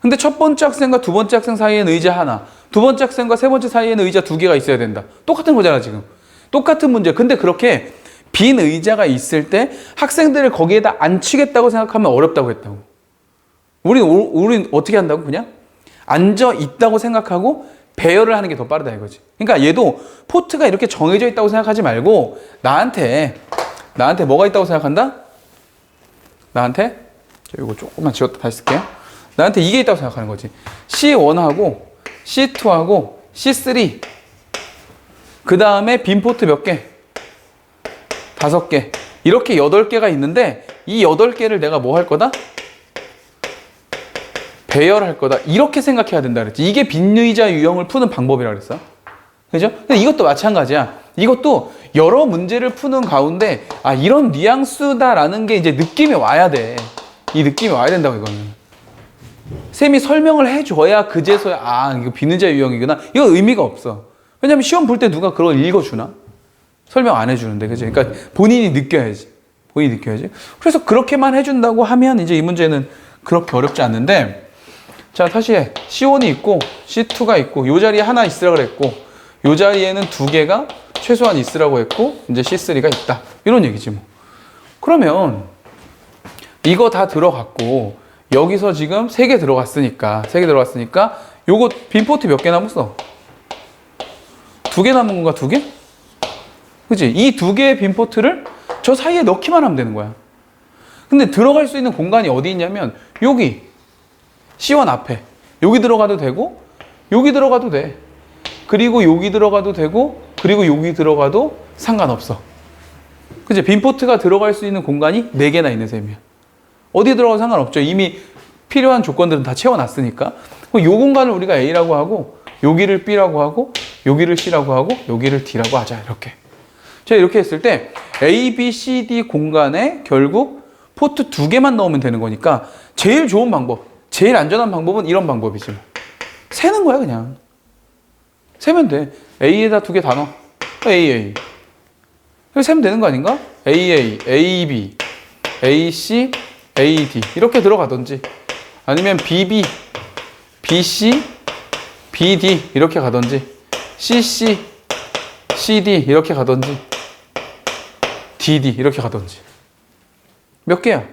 근데 첫 번째 학생과 두 번째 학생 사이에는 의자 하나, 두 번째 학생과 세 번째 사이에는 의자 2개가 있어야 된다. 똑같은 거잖아, 지금. 똑같은 문제. 근데 그렇게 빈 의자가 있을 때 학생들을 거기에다 앉히겠다고 생각하면 어렵다고 했다고. 우린 어떻게 한다고? 그냥 앉아 있다고 생각하고 배열을 하는 게 더 빠르다 이거지. 그러니까 얘도 포트가 이렇게 정해져 있다고 생각하지 말고 나한테 뭐가 있다고 생각한다? 나한테 이거 조금만 지웠다 다시 쓸게요. 나한테 이게 있다고 생각하는 거지. C1하고 C2하고 C3, 그 다음에 빈 포트 몇 개? 5개. 이렇게 8개가 있는데 이 8개를 내가 뭐 할 거다? 배열할 거다. 이렇게 생각해야 된다 그랬지. 이게 빈의자 유형을 푸는 방법이라 그랬어. 그죠? 근데 이것도 마찬가지야. 이것도 여러 문제를 푸는 가운데 이런 뉘앙스다라는 게 이제 느낌이 와야 돼. 이 느낌이 와야 된다고 이거는. 쌤이 설명을 해줘야 그제서야 이거 빈의자 유형이구나. 이거 의미가 없어. 왜냐면 시험 볼 때 누가 그걸 읽어주나? 설명 안 해주는데, 그치? 그러니까 본인이 느껴야지. 그래서 그렇게만 해준다고 하면 이제 이 문제는 그렇게 어렵지 않는데, 자, 다시 해. C1이 있고, C2가 있고, 요 자리에 하나 있으라 그랬고, 요 자리에는 2개가 최소한 있으라고 했고, 이제 C3가 있다. 이런 얘기지, 뭐. 그러면, 이거 다 들어갔고, 여기서 지금 3개 들어갔으니까, 요거 빈포트 몇 개 남았어? 2개 남은 건가, 2개? 그치? 이 2개의 빈포트를 저 사이에 넣기만 하면 되는 거야. 근데 들어갈 수 있는 공간이 어디 있냐면, 여기. C1 앞에. 여기 들어가도 되고, 여기 들어가도 돼. 그리고 여기 들어가도 되고, 그리고 여기 들어가도 상관없어. 그치? 빈포트가 들어갈 수 있는 공간이 4개나 있는 셈이야. 어디 들어가도 상관없죠. 이미 필요한 조건들은 다 채워놨으니까. 요 공간을 우리가 A라고 하고, 여기를 B라고 하고, 여기를 C라고 하고, 여기를 D라고 하자. 이렇게. 자, 이렇게 했을 때 A, B, C, D 공간에 결국 포트 2개만 넣으면 되는 거니까 제일 좋은 방법, 제일 안전한 방법은 이런 방법이지. 세는 거야, 그냥. 세면 돼. A에다 2개 다 넣어. AA. 이렇게 세면 되는 거 아닌가? AA, AB, AC, AD 이렇게 들어가든지 아니면 BB, BC, BD 이렇게 가든지 CC, CD 이렇게 가든지 DD 이렇게 가든지 몇 개야?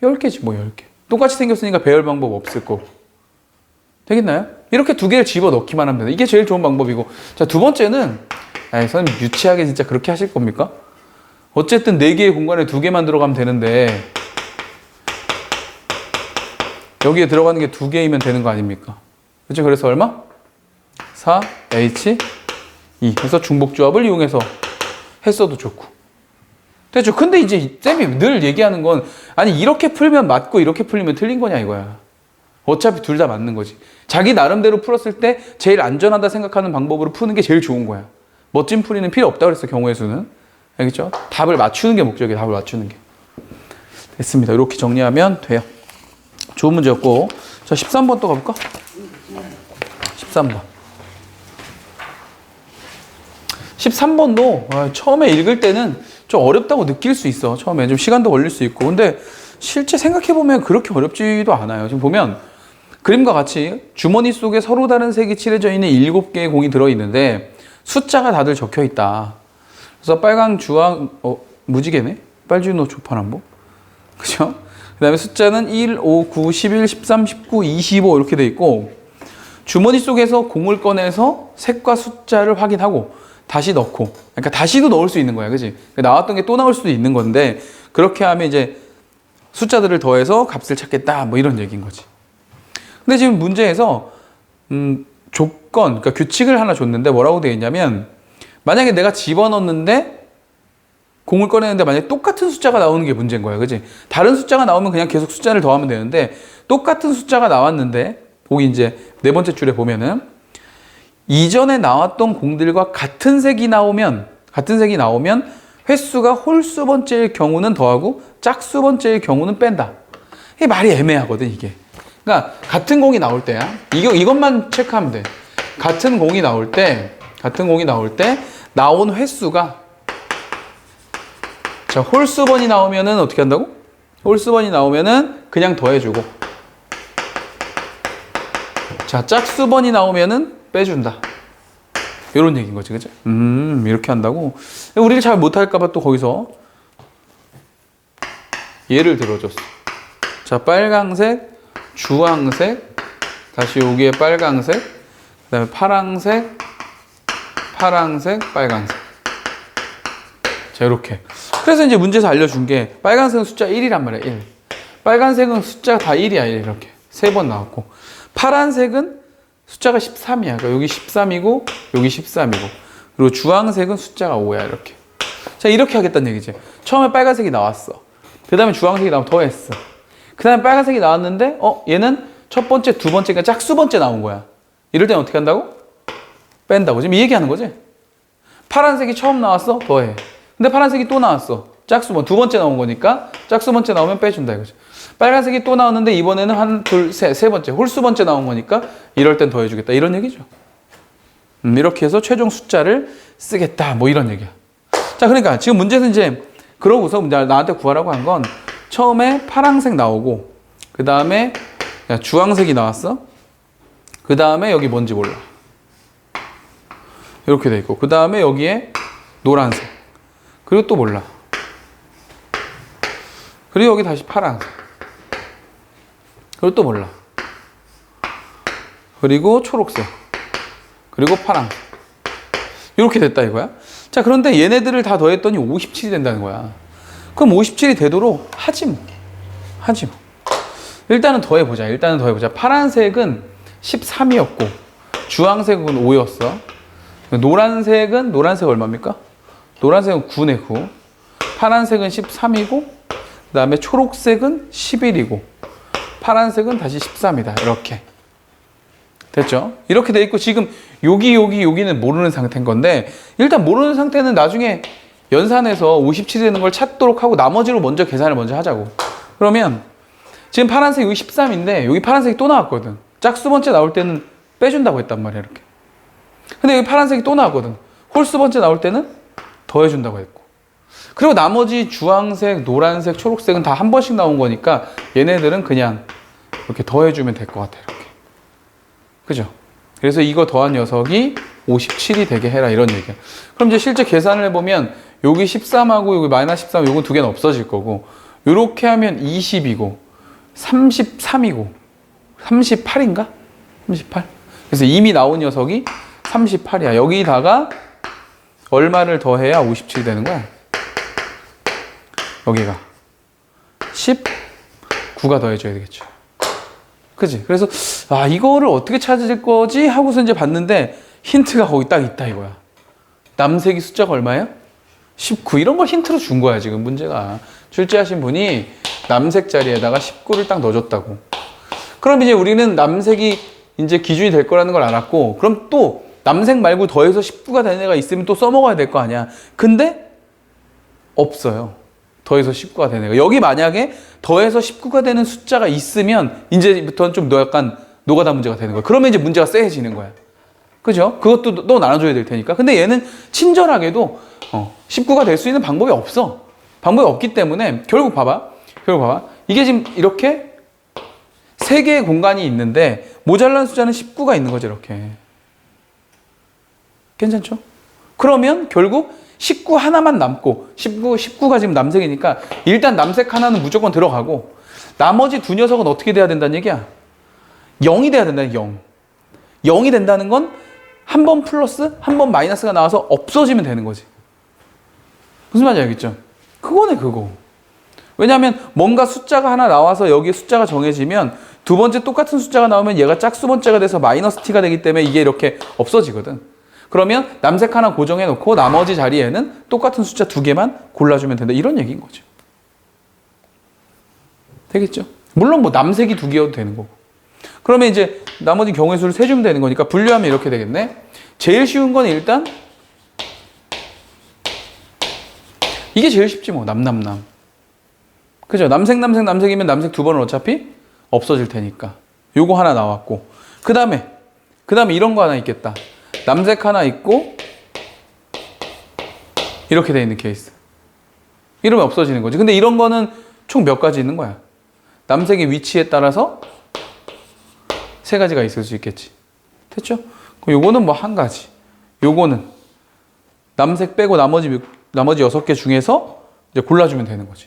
10개지 뭐 10개. 똑같이 생겼으니까 배열 방법 없을 거고. 되겠나요? 이렇게 2개를 집어 넣기만 하면 된다. 이게 제일 좋은 방법이고. 자, 두 번째는 선생님 유치하게 진짜 그렇게 하실 겁니까? 어쨌든 4개의 공간에 2개만 들어가면 되는데 여기에 들어가는 게 2개이면 되는 거 아닙니까? 그렇죠? 그래서 얼마? 4H 2 해서 중복조합을 이용해서 했어도 좋고. 됐죠? 근데 이제 쌤이 늘 얘기하는 건 아니 이렇게 풀면 맞고 이렇게 풀리면 틀린 거냐 이거야. 어차피 둘 다 맞는 거지. 자기 나름대로 풀었을 때 제일 안전하다 생각하는 방법으로 푸는 게 제일 좋은 거야. 멋진 풀이는 필요 없다 그랬어, 경우의 수는. 알겠죠? 답을 맞추는 게 목적이에요. 답을 맞추는 게. 됐습니다. 이렇게 정리하면 돼요. 좋은 문제였고. 자, 13번 또 가볼까? 13번. 13번도 처음에 읽을 때는 좀 어렵다고 느낄 수 있어. 처음에 좀 시간도 걸릴 수 있고. 근데 실제 생각해보면 그렇게 어렵지도 않아요. 지금 보면 그림과 같이 주머니 속에 서로 다른 색이 칠해져 있는 7개의 공이 들어있는데 숫자가 다들 적혀 있다. 그래서 빨강, 주황, 무지개네? 빨주노, 조파남보. 그죠? 그 다음에 숫자는 1, 5, 9, 11, 13, 19, 25 이렇게 돼 있고 주머니 속에서 공을 꺼내서 색과 숫자를 확인하고 다시 넣고, 그러니까 다시도 넣을 수 있는 거야. 그지? 나왔던 게 또 나올 수도 있는 건데 그렇게 하면 이제 숫자들을 더해서 값을 찾겠다. 뭐 이런 얘기인 거지. 근데 지금 문제에서 조건, 그러니까 규칙을 하나 줬는데 뭐라고 되어 있냐면 만약에 내가 집어넣는데 공을 꺼내는데 만약에 똑같은 숫자가 나오는 게 문제인 거야. 그지? 다른 숫자가 나오면 그냥 계속 숫자를 더하면 되는데 똑같은 숫자가 나왔는데 거기 이제 4번째 줄에 보면은 이전에 나왔던 공들과 같은 색이 나오면 횟수가 홀수 번째일 경우는 더하고 짝수 번째일 경우는 뺀다. 이게 말이 애매하거든, 이게. 그러니까 같은 공이 나올 때야. 이것만 체크하면 돼. 같은 공이 나올 때 나온 횟수가 자, 홀수번이 나오면은 어떻게 한다고? 홀수번이 나오면은 그냥 더해주고 자, 짝수번이 나오면은 빼준다. 이런 얘기인 거지, 그죠? 이렇게 한다고. 우리를 잘 못할까봐 또 거기서 예를 들어줬어. 자, 빨강색, 주황색, 다시 여기에 빨강색, 그 다음에 파랑색, 빨강색. 자, 이렇게. 그래서 이제 문제에서 알려준 게 빨간색은 숫자 1이란 말이야, 1. 빨간색은 숫자가 다 1이야, 1 이렇게. 3번 나왔고. 파란색은 숫자가 13이야. 그러니까 여기 13이고, 여기 13이고. 그리고 주황색은 숫자가 5야, 이렇게. 자, 이렇게 하겠다는 얘기지. 처음에 빨간색이 나왔어. 그 다음에 주황색이 나오면 더했어. 그 다음에 빨간색이 나왔는데, 얘는 첫 번째, 두 번째가 짝수 번째 나온 거야. 이럴 때는 어떻게 한다고? 뺀다고. 지금 이 얘기하는 거지? 파란색이 처음 나왔어? 더해. 근데 파란색이 또 나왔어. 짝수번, 두 번째 나온 거니까 짝수 번째 나오면 빼준다 이거죠. 빨간색이 또 나왔는데 이번에는 한, 둘, 세 번째, 홀수 번째 나온 거니까 이럴 땐 더해주겠다. 이런 얘기죠. 이렇게 해서 최종 숫자를 쓰겠다. 뭐 이런 얘기야. 자, 그러니까 지금 문제는 이제 그러고서 나한테 구하라고 한 건 처음에 파란색 나오고 그 다음에 주황색이 나왔어. 그 다음에 여기 뭔지 몰라. 이렇게 돼 있고 그 다음에 여기에 노란색. 그리고 또 몰라. 그리고 여기 다시 파란색. 그리고 또 몰라. 그리고 초록색. 그리고 파란색. 이렇게 됐다 이거야. 자, 그런데 얘네들을 다 더했더니 57이 된다는 거야. 그럼 57이 되도록 하지 뭐. 일단은 더해보자. 파란색은 13이었고 주황색은 5였어. 노란색 얼마입니까? 노란색은 9네, 9. 파란색은 13이고 그 다음에 초록색은 11이고 파란색은 다시 13이다. 이렇게. 됐죠? 이렇게 돼 있고 지금 여기는 모르는 상태인 건데 일단 모르는 상태는 나중에 연산해서 57이 되는 걸 찾도록 하고 나머지로 먼저 계산을 먼저 하자고. 그러면 지금 파란색 여기 13인데 여기 파란색이 또 나왔거든. 짝수 번째 나올 때는 빼준다고 했단 말이야. 이렇게. 근데 여기 파란색이 또 나왔거든. 홀수 번째 나올 때는 더해준다고 했고. 그리고 나머지 주황색, 노란색, 초록색은 다 한 번씩 나온 거니까 얘네들은 그냥 이렇게 더해주면 될 것 같아. 이렇게. 그죠? 그래서 이거 더한 녀석이 57이 되게 해라 이런 얘기야. 그럼 이제 실제 계산을 해보면 여기 13하고 여기 마이너스 13, 요건 두 개는 없어질 거고 요렇게 하면 20이고 33이고 38인가? 38? 그래서 이미 나온 녀석이 38이야. 여기다가 얼마를 더해야 57이 되는 거야? 여기가 19가 더해줘야 되겠죠. 그치? 그래서 아 이거를 어떻게 찾을 거지? 하고서 이제 봤는데 힌트가 거기 딱 있다 이거야. 남색이 숫자가 얼마예요? 19. 이런 걸 힌트로 준 거야 지금 문제가. 출제하신 분이 남색 자리에다가 19를 딱 넣어줬다고. 그럼 이제 우리는 남색이 이제 기준이 될 거라는 걸 알았고, 그럼 또 남색 말고 더해서 19가 되는 애가 있으면 또 써먹어야 될 거 아니야. 근데 없어요. 더해서 19가 되는 애가. 여기 만약에 더해서 19가 되는 숫자가 있으면 이제부터는 좀 약간 노가다 문제가 되는 거야. 그러면 이제 문제가 쎄해지는 거야. 그죠? 그것도 너 나눠줘야 될 테니까. 근데 얘는 친절하게도 19가 될 수 있는 방법이 없어. 방법이 없기 때문에 결국 봐봐. 이게 지금 이렇게 세 개의 공간이 있는데 모자란 숫자는 19가 있는 거죠. 이렇게. 괜찮죠? 그러면 결국 19 하나만 남고 19가 지금 남색이니까 일단 남색 하나는 무조건 들어가고 나머지 두 녀석은 어떻게 돼야 된다는 얘기야? 0이 돼야 된다는 0. 0이 된다는 건 한 번 플러스 한 번 마이너스가 나와서 없어지면 되는 거지. 무슨 말인지 알겠죠? 그거네 그거. 왜냐하면 뭔가 숫자가 하나 나와서 여기에 숫자가 정해지면 두 번째 똑같은 숫자가 나오면 얘가 짝수 번째가 돼서 마이너스 t가 되기 때문에 이게 이렇게 없어지거든. 그러면 남색 하나 고정해 놓고 나머지 자리에는 똑같은 숫자 두 개만 골라주면 된다. 이런 얘기인 거죠. 되겠죠? 물론 뭐 남색이 두 개여도 되는 거고. 그러면 이제 나머지 경우의 수를 세주면 되는 거니까 분류하면 이렇게 되겠네. 제일 쉬운 건 일단 이게 제일 쉽지 뭐. 남남남. 그죠? 남색이면 남색 두 번은 어차피 없어질 테니까. 요거 하나 나왔고. 그 다음에 이런 거 하나 있겠다. 남색 하나 있고 이렇게 돼 있는 케이스. 이러면 없어지는 거지. 근데 이런 거는 총 몇 가지 있는 거야? 남색의 위치에 따라서 세 가지가 있을 수 있겠지. 됐죠? 그럼 요거는 뭐 한 가지. 요거는 남색 빼고 나머지 6개 중에서 이제 골라주면 되는 거지.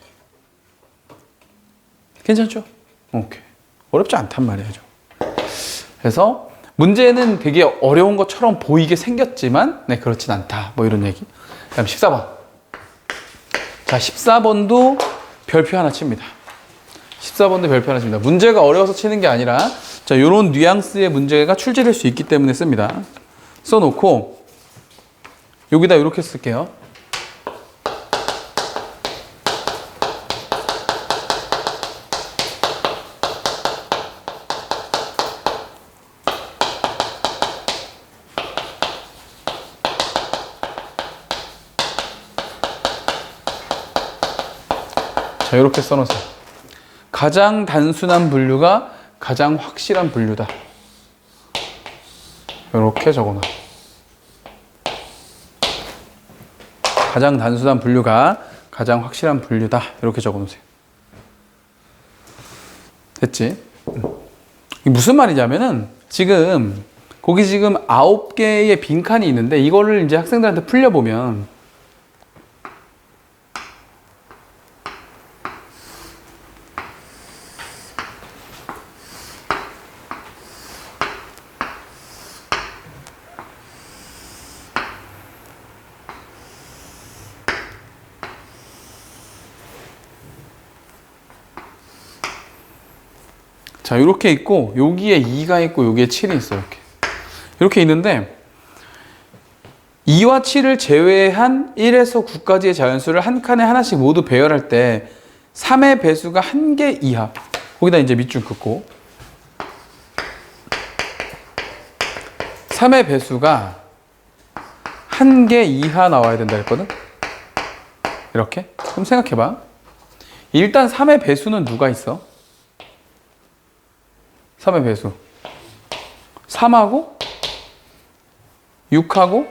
괜찮죠? 오케이. 어렵지 않단 말이죠. 그래서 문제는 되게 어려운 것처럼 보이게 생겼지만 네, 그렇진 않다. 뭐 이런 얘기. 그다음 14번. 자, 14번도 별표 하나 칩니다. 14번도 별표 하나 칩니다. 문제가 어려워서 치는 게 아니라 자, 요런 뉘앙스의 문제가 출제될 수 있기 때문에 씁니다. 써놓고 여기다 이렇게 쓸게요. 자, 이렇게 써놓으세요. 가장 단순한 분류가 가장 확실한 분류다. 이렇게 적어놔. 가장 단순한 분류가 가장 확실한 분류다. 이렇게 적어놓으세요. 됐지? 이게 무슨 말이냐면은 지금 거기 지금 9개의 빈칸이 있는데 이거를 이제 학생들한테 풀려보면 자, 이렇게 있고 여기에 2가 있고 여기에 7이 있어요. 이렇게 있는데 2와 7을 제외한 1에서 9까지의 자연수를 한 칸에 하나씩 모두 배열할 때 3의 배수가 1개 이하. 거기다 이제 밑줄 긋고 3의 배수가 1개 이하 나와야 된다 했거든. 이렇게. 그럼 생각해봐. 일단 3의 배수는 누가 있어? 3의 배수 3하고 6하고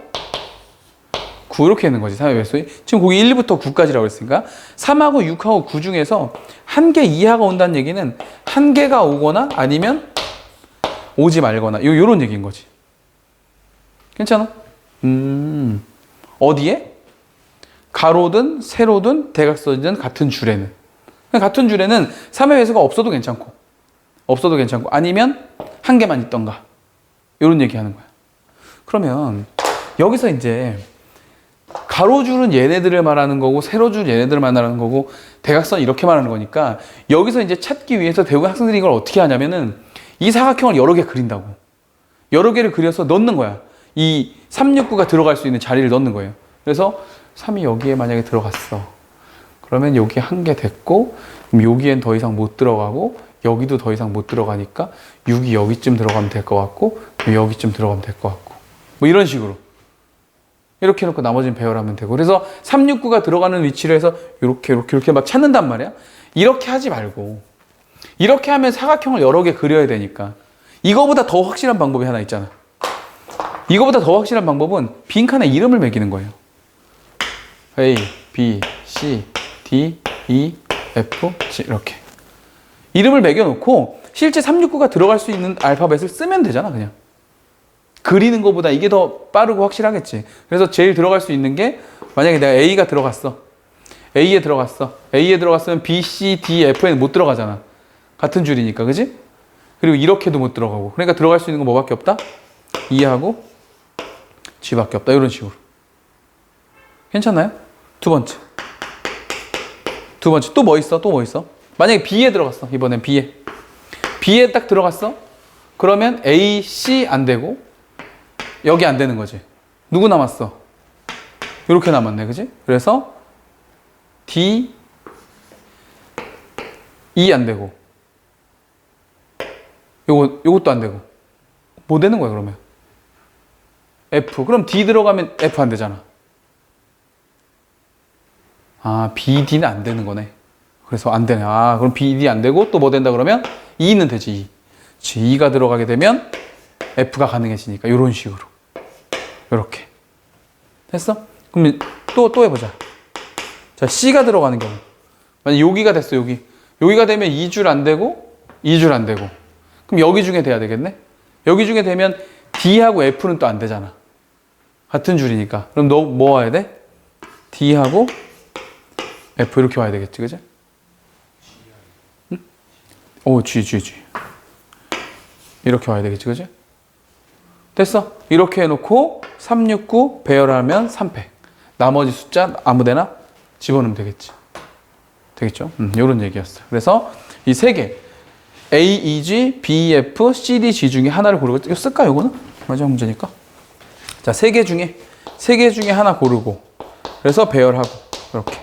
9 이렇게 있는 거지. 3의 배수이. 지금 거기 1부터 9까지라고 했으니까 3하고 6하고 9 중에서 한 개 이하가 온다는 얘기는 한 개가 오거나 아니면 오지 말거나 요런 얘기인 거지. 괜찮아? 어디에? 가로든 세로든 대각선이든 같은 줄에는. 같은 줄에는 3의 배수가 없어도 괜찮고 아니면 한 개만 있던가 요런 얘기 하는 거야. 그러면 여기서 이제 가로줄은 얘네들을 말하는 거고 세로줄 얘네들을 말하는 거고 대각선 이렇게 말하는 거니까 여기서 이제 찾기 위해서 대부분 학생들이 이걸 어떻게 하냐면은 이 사각형을 여러 개 그린다고. 여러 개를 그려서 넣는 거야. 이 369가 들어갈 수 있는 자리를 넣는 거예요. 그래서 3이 여기에 만약에 들어갔어. 그러면 여기 한 개 됐고 그럼 여기엔 더 이상 못 들어가고 여기도 더 이상 못 들어가니까 6이 여기쯤 들어가면 될 것 같고 여기쯤 들어가면 될 것 같고 뭐 이런 식으로 이렇게 해놓고 나머지는 배열하면 되고. 그래서 369가 들어가는 위치를 해서 이렇게 막 찾는단 말이야. 이렇게 하지 말고 이렇게 하면 사각형을 여러 개 그려야 되니까 이거보다 더 확실한 방법이 하나 있잖아. 이거보다 더 확실한 방법은 빈칸에 이름을 매기는 거예요. A, B, C, D, E, F, G 이렇게 이름을 매겨놓고 실제 369가 들어갈 수 있는 알파벳을 쓰면 되잖아. 그냥 그리는 것보다 이게 더 빠르고 확실하겠지. 그래서 제일 들어갈 수 있는 게 만약에 내가 A가 들어갔어. A에 들어갔으면 B, C, D, F에는 못 들어가잖아. 같은 줄이니까, 그지? 그리고 이렇게도 못 들어가고. 그러니까 들어갈 수 있는 건 뭐밖에 없다? E하고 G밖에 없다. 이런 식으로. 괜찮나요? 두 번째. 또 뭐 있어? 만약에 B에 들어갔어. 이번엔 B에 딱 들어갔어. 그러면 A, C 안 되고 여기 안 되는 거지. 누구 남았어? 이렇게 남았네, 그지? 그래서 D, E 안 되고 요것도 안 되고 뭐 되는 거야 그러면? F. 그럼 D 들어가면 F 안 되잖아. 아, B, D는 안 되는 거네. 그래서 안 되네. 아, 그럼 B, D 안 되고 또 뭐 된다 그러면 E는 되지. E. G가 들어가게 되면 F가 가능해지니까 이런 식으로 이렇게 됐어? 그럼 또 해보자. 자, C가 들어가는 경우 만약 여기가 됐어. 여기가 되면 2줄 안 되고 2줄 안 되고 그럼 여기 중에 돼야 되겠네. 여기 중에 되면 D하고 F는 또 안 되잖아. 같은 줄이니까. 그럼 너 뭐 와야 돼? D하고 F 이렇게 와야 되겠지, 그지? 응? 오, G 이렇게 와야 되겠지, 그지? 됐어. 이렇게 해놓고 369 배열하면 3패. 나머지 숫자 아무데나 집어넣으면 되겠지. 되겠죠? 이런 얘기였어요. 그래서 이 세 개 A, E, G, B, F, C, D, G 중에 하나를 고르고 이거 쓸까? 요거는 마지막 문제니까. 자, 세 개 중에 하나 고르고 그래서 배열하고 이렇게.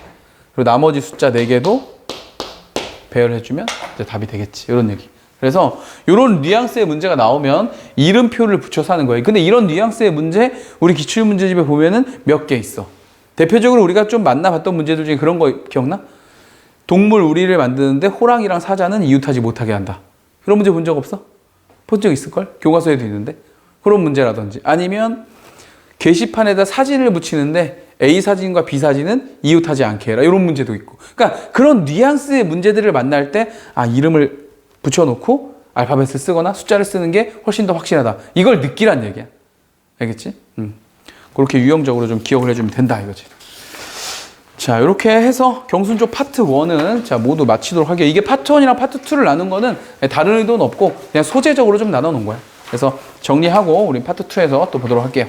그리고 나머지 숫자 4개도 배열해주면 이제 답이 되겠지. 이런 얘기. 그래서 이런 뉘앙스의 문제가 나오면 이름표를 붙여서 하는 거예요. 근데 이런 뉘앙스의 문제 우리 기출문제집에 보면은 몇 개 있어. 대표적으로 우리가 좀 만나봤던 문제들 중에 그런 거 기억나? 동물 우리를 만드는데 호랑이랑 사자는 이웃하지 못하게 한다. 그런 문제 본 적 없어? 본 적 있을걸? 교과서에도 있는데. 그런 문제라든지 아니면 게시판에다 사진을 붙이는데 A 사진과 B 사진은 이웃하지 않게 해라. 이런 문제도 있고. 그러니까 그런 뉘앙스의 문제들을 만날 때 아, 이름을 붙여놓고 알파벳을 쓰거나 숫자를 쓰는 게 훨씬 더 확실하다. 이걸 느끼란 얘기야. 알겠지? 그렇게 유형적으로 좀 기억을 해주면 된다 이거지. 자, 이렇게 해서 경순조 파트 1은 자 모두 마치도록 할게요. 이게 파트 1이랑 파트 2를 나눈 거는 다른 의도는 없고 그냥 소재적으로 좀 나눠 놓은 거야. 그래서 정리하고 우리 파트 2에서 또 보도록 할게요.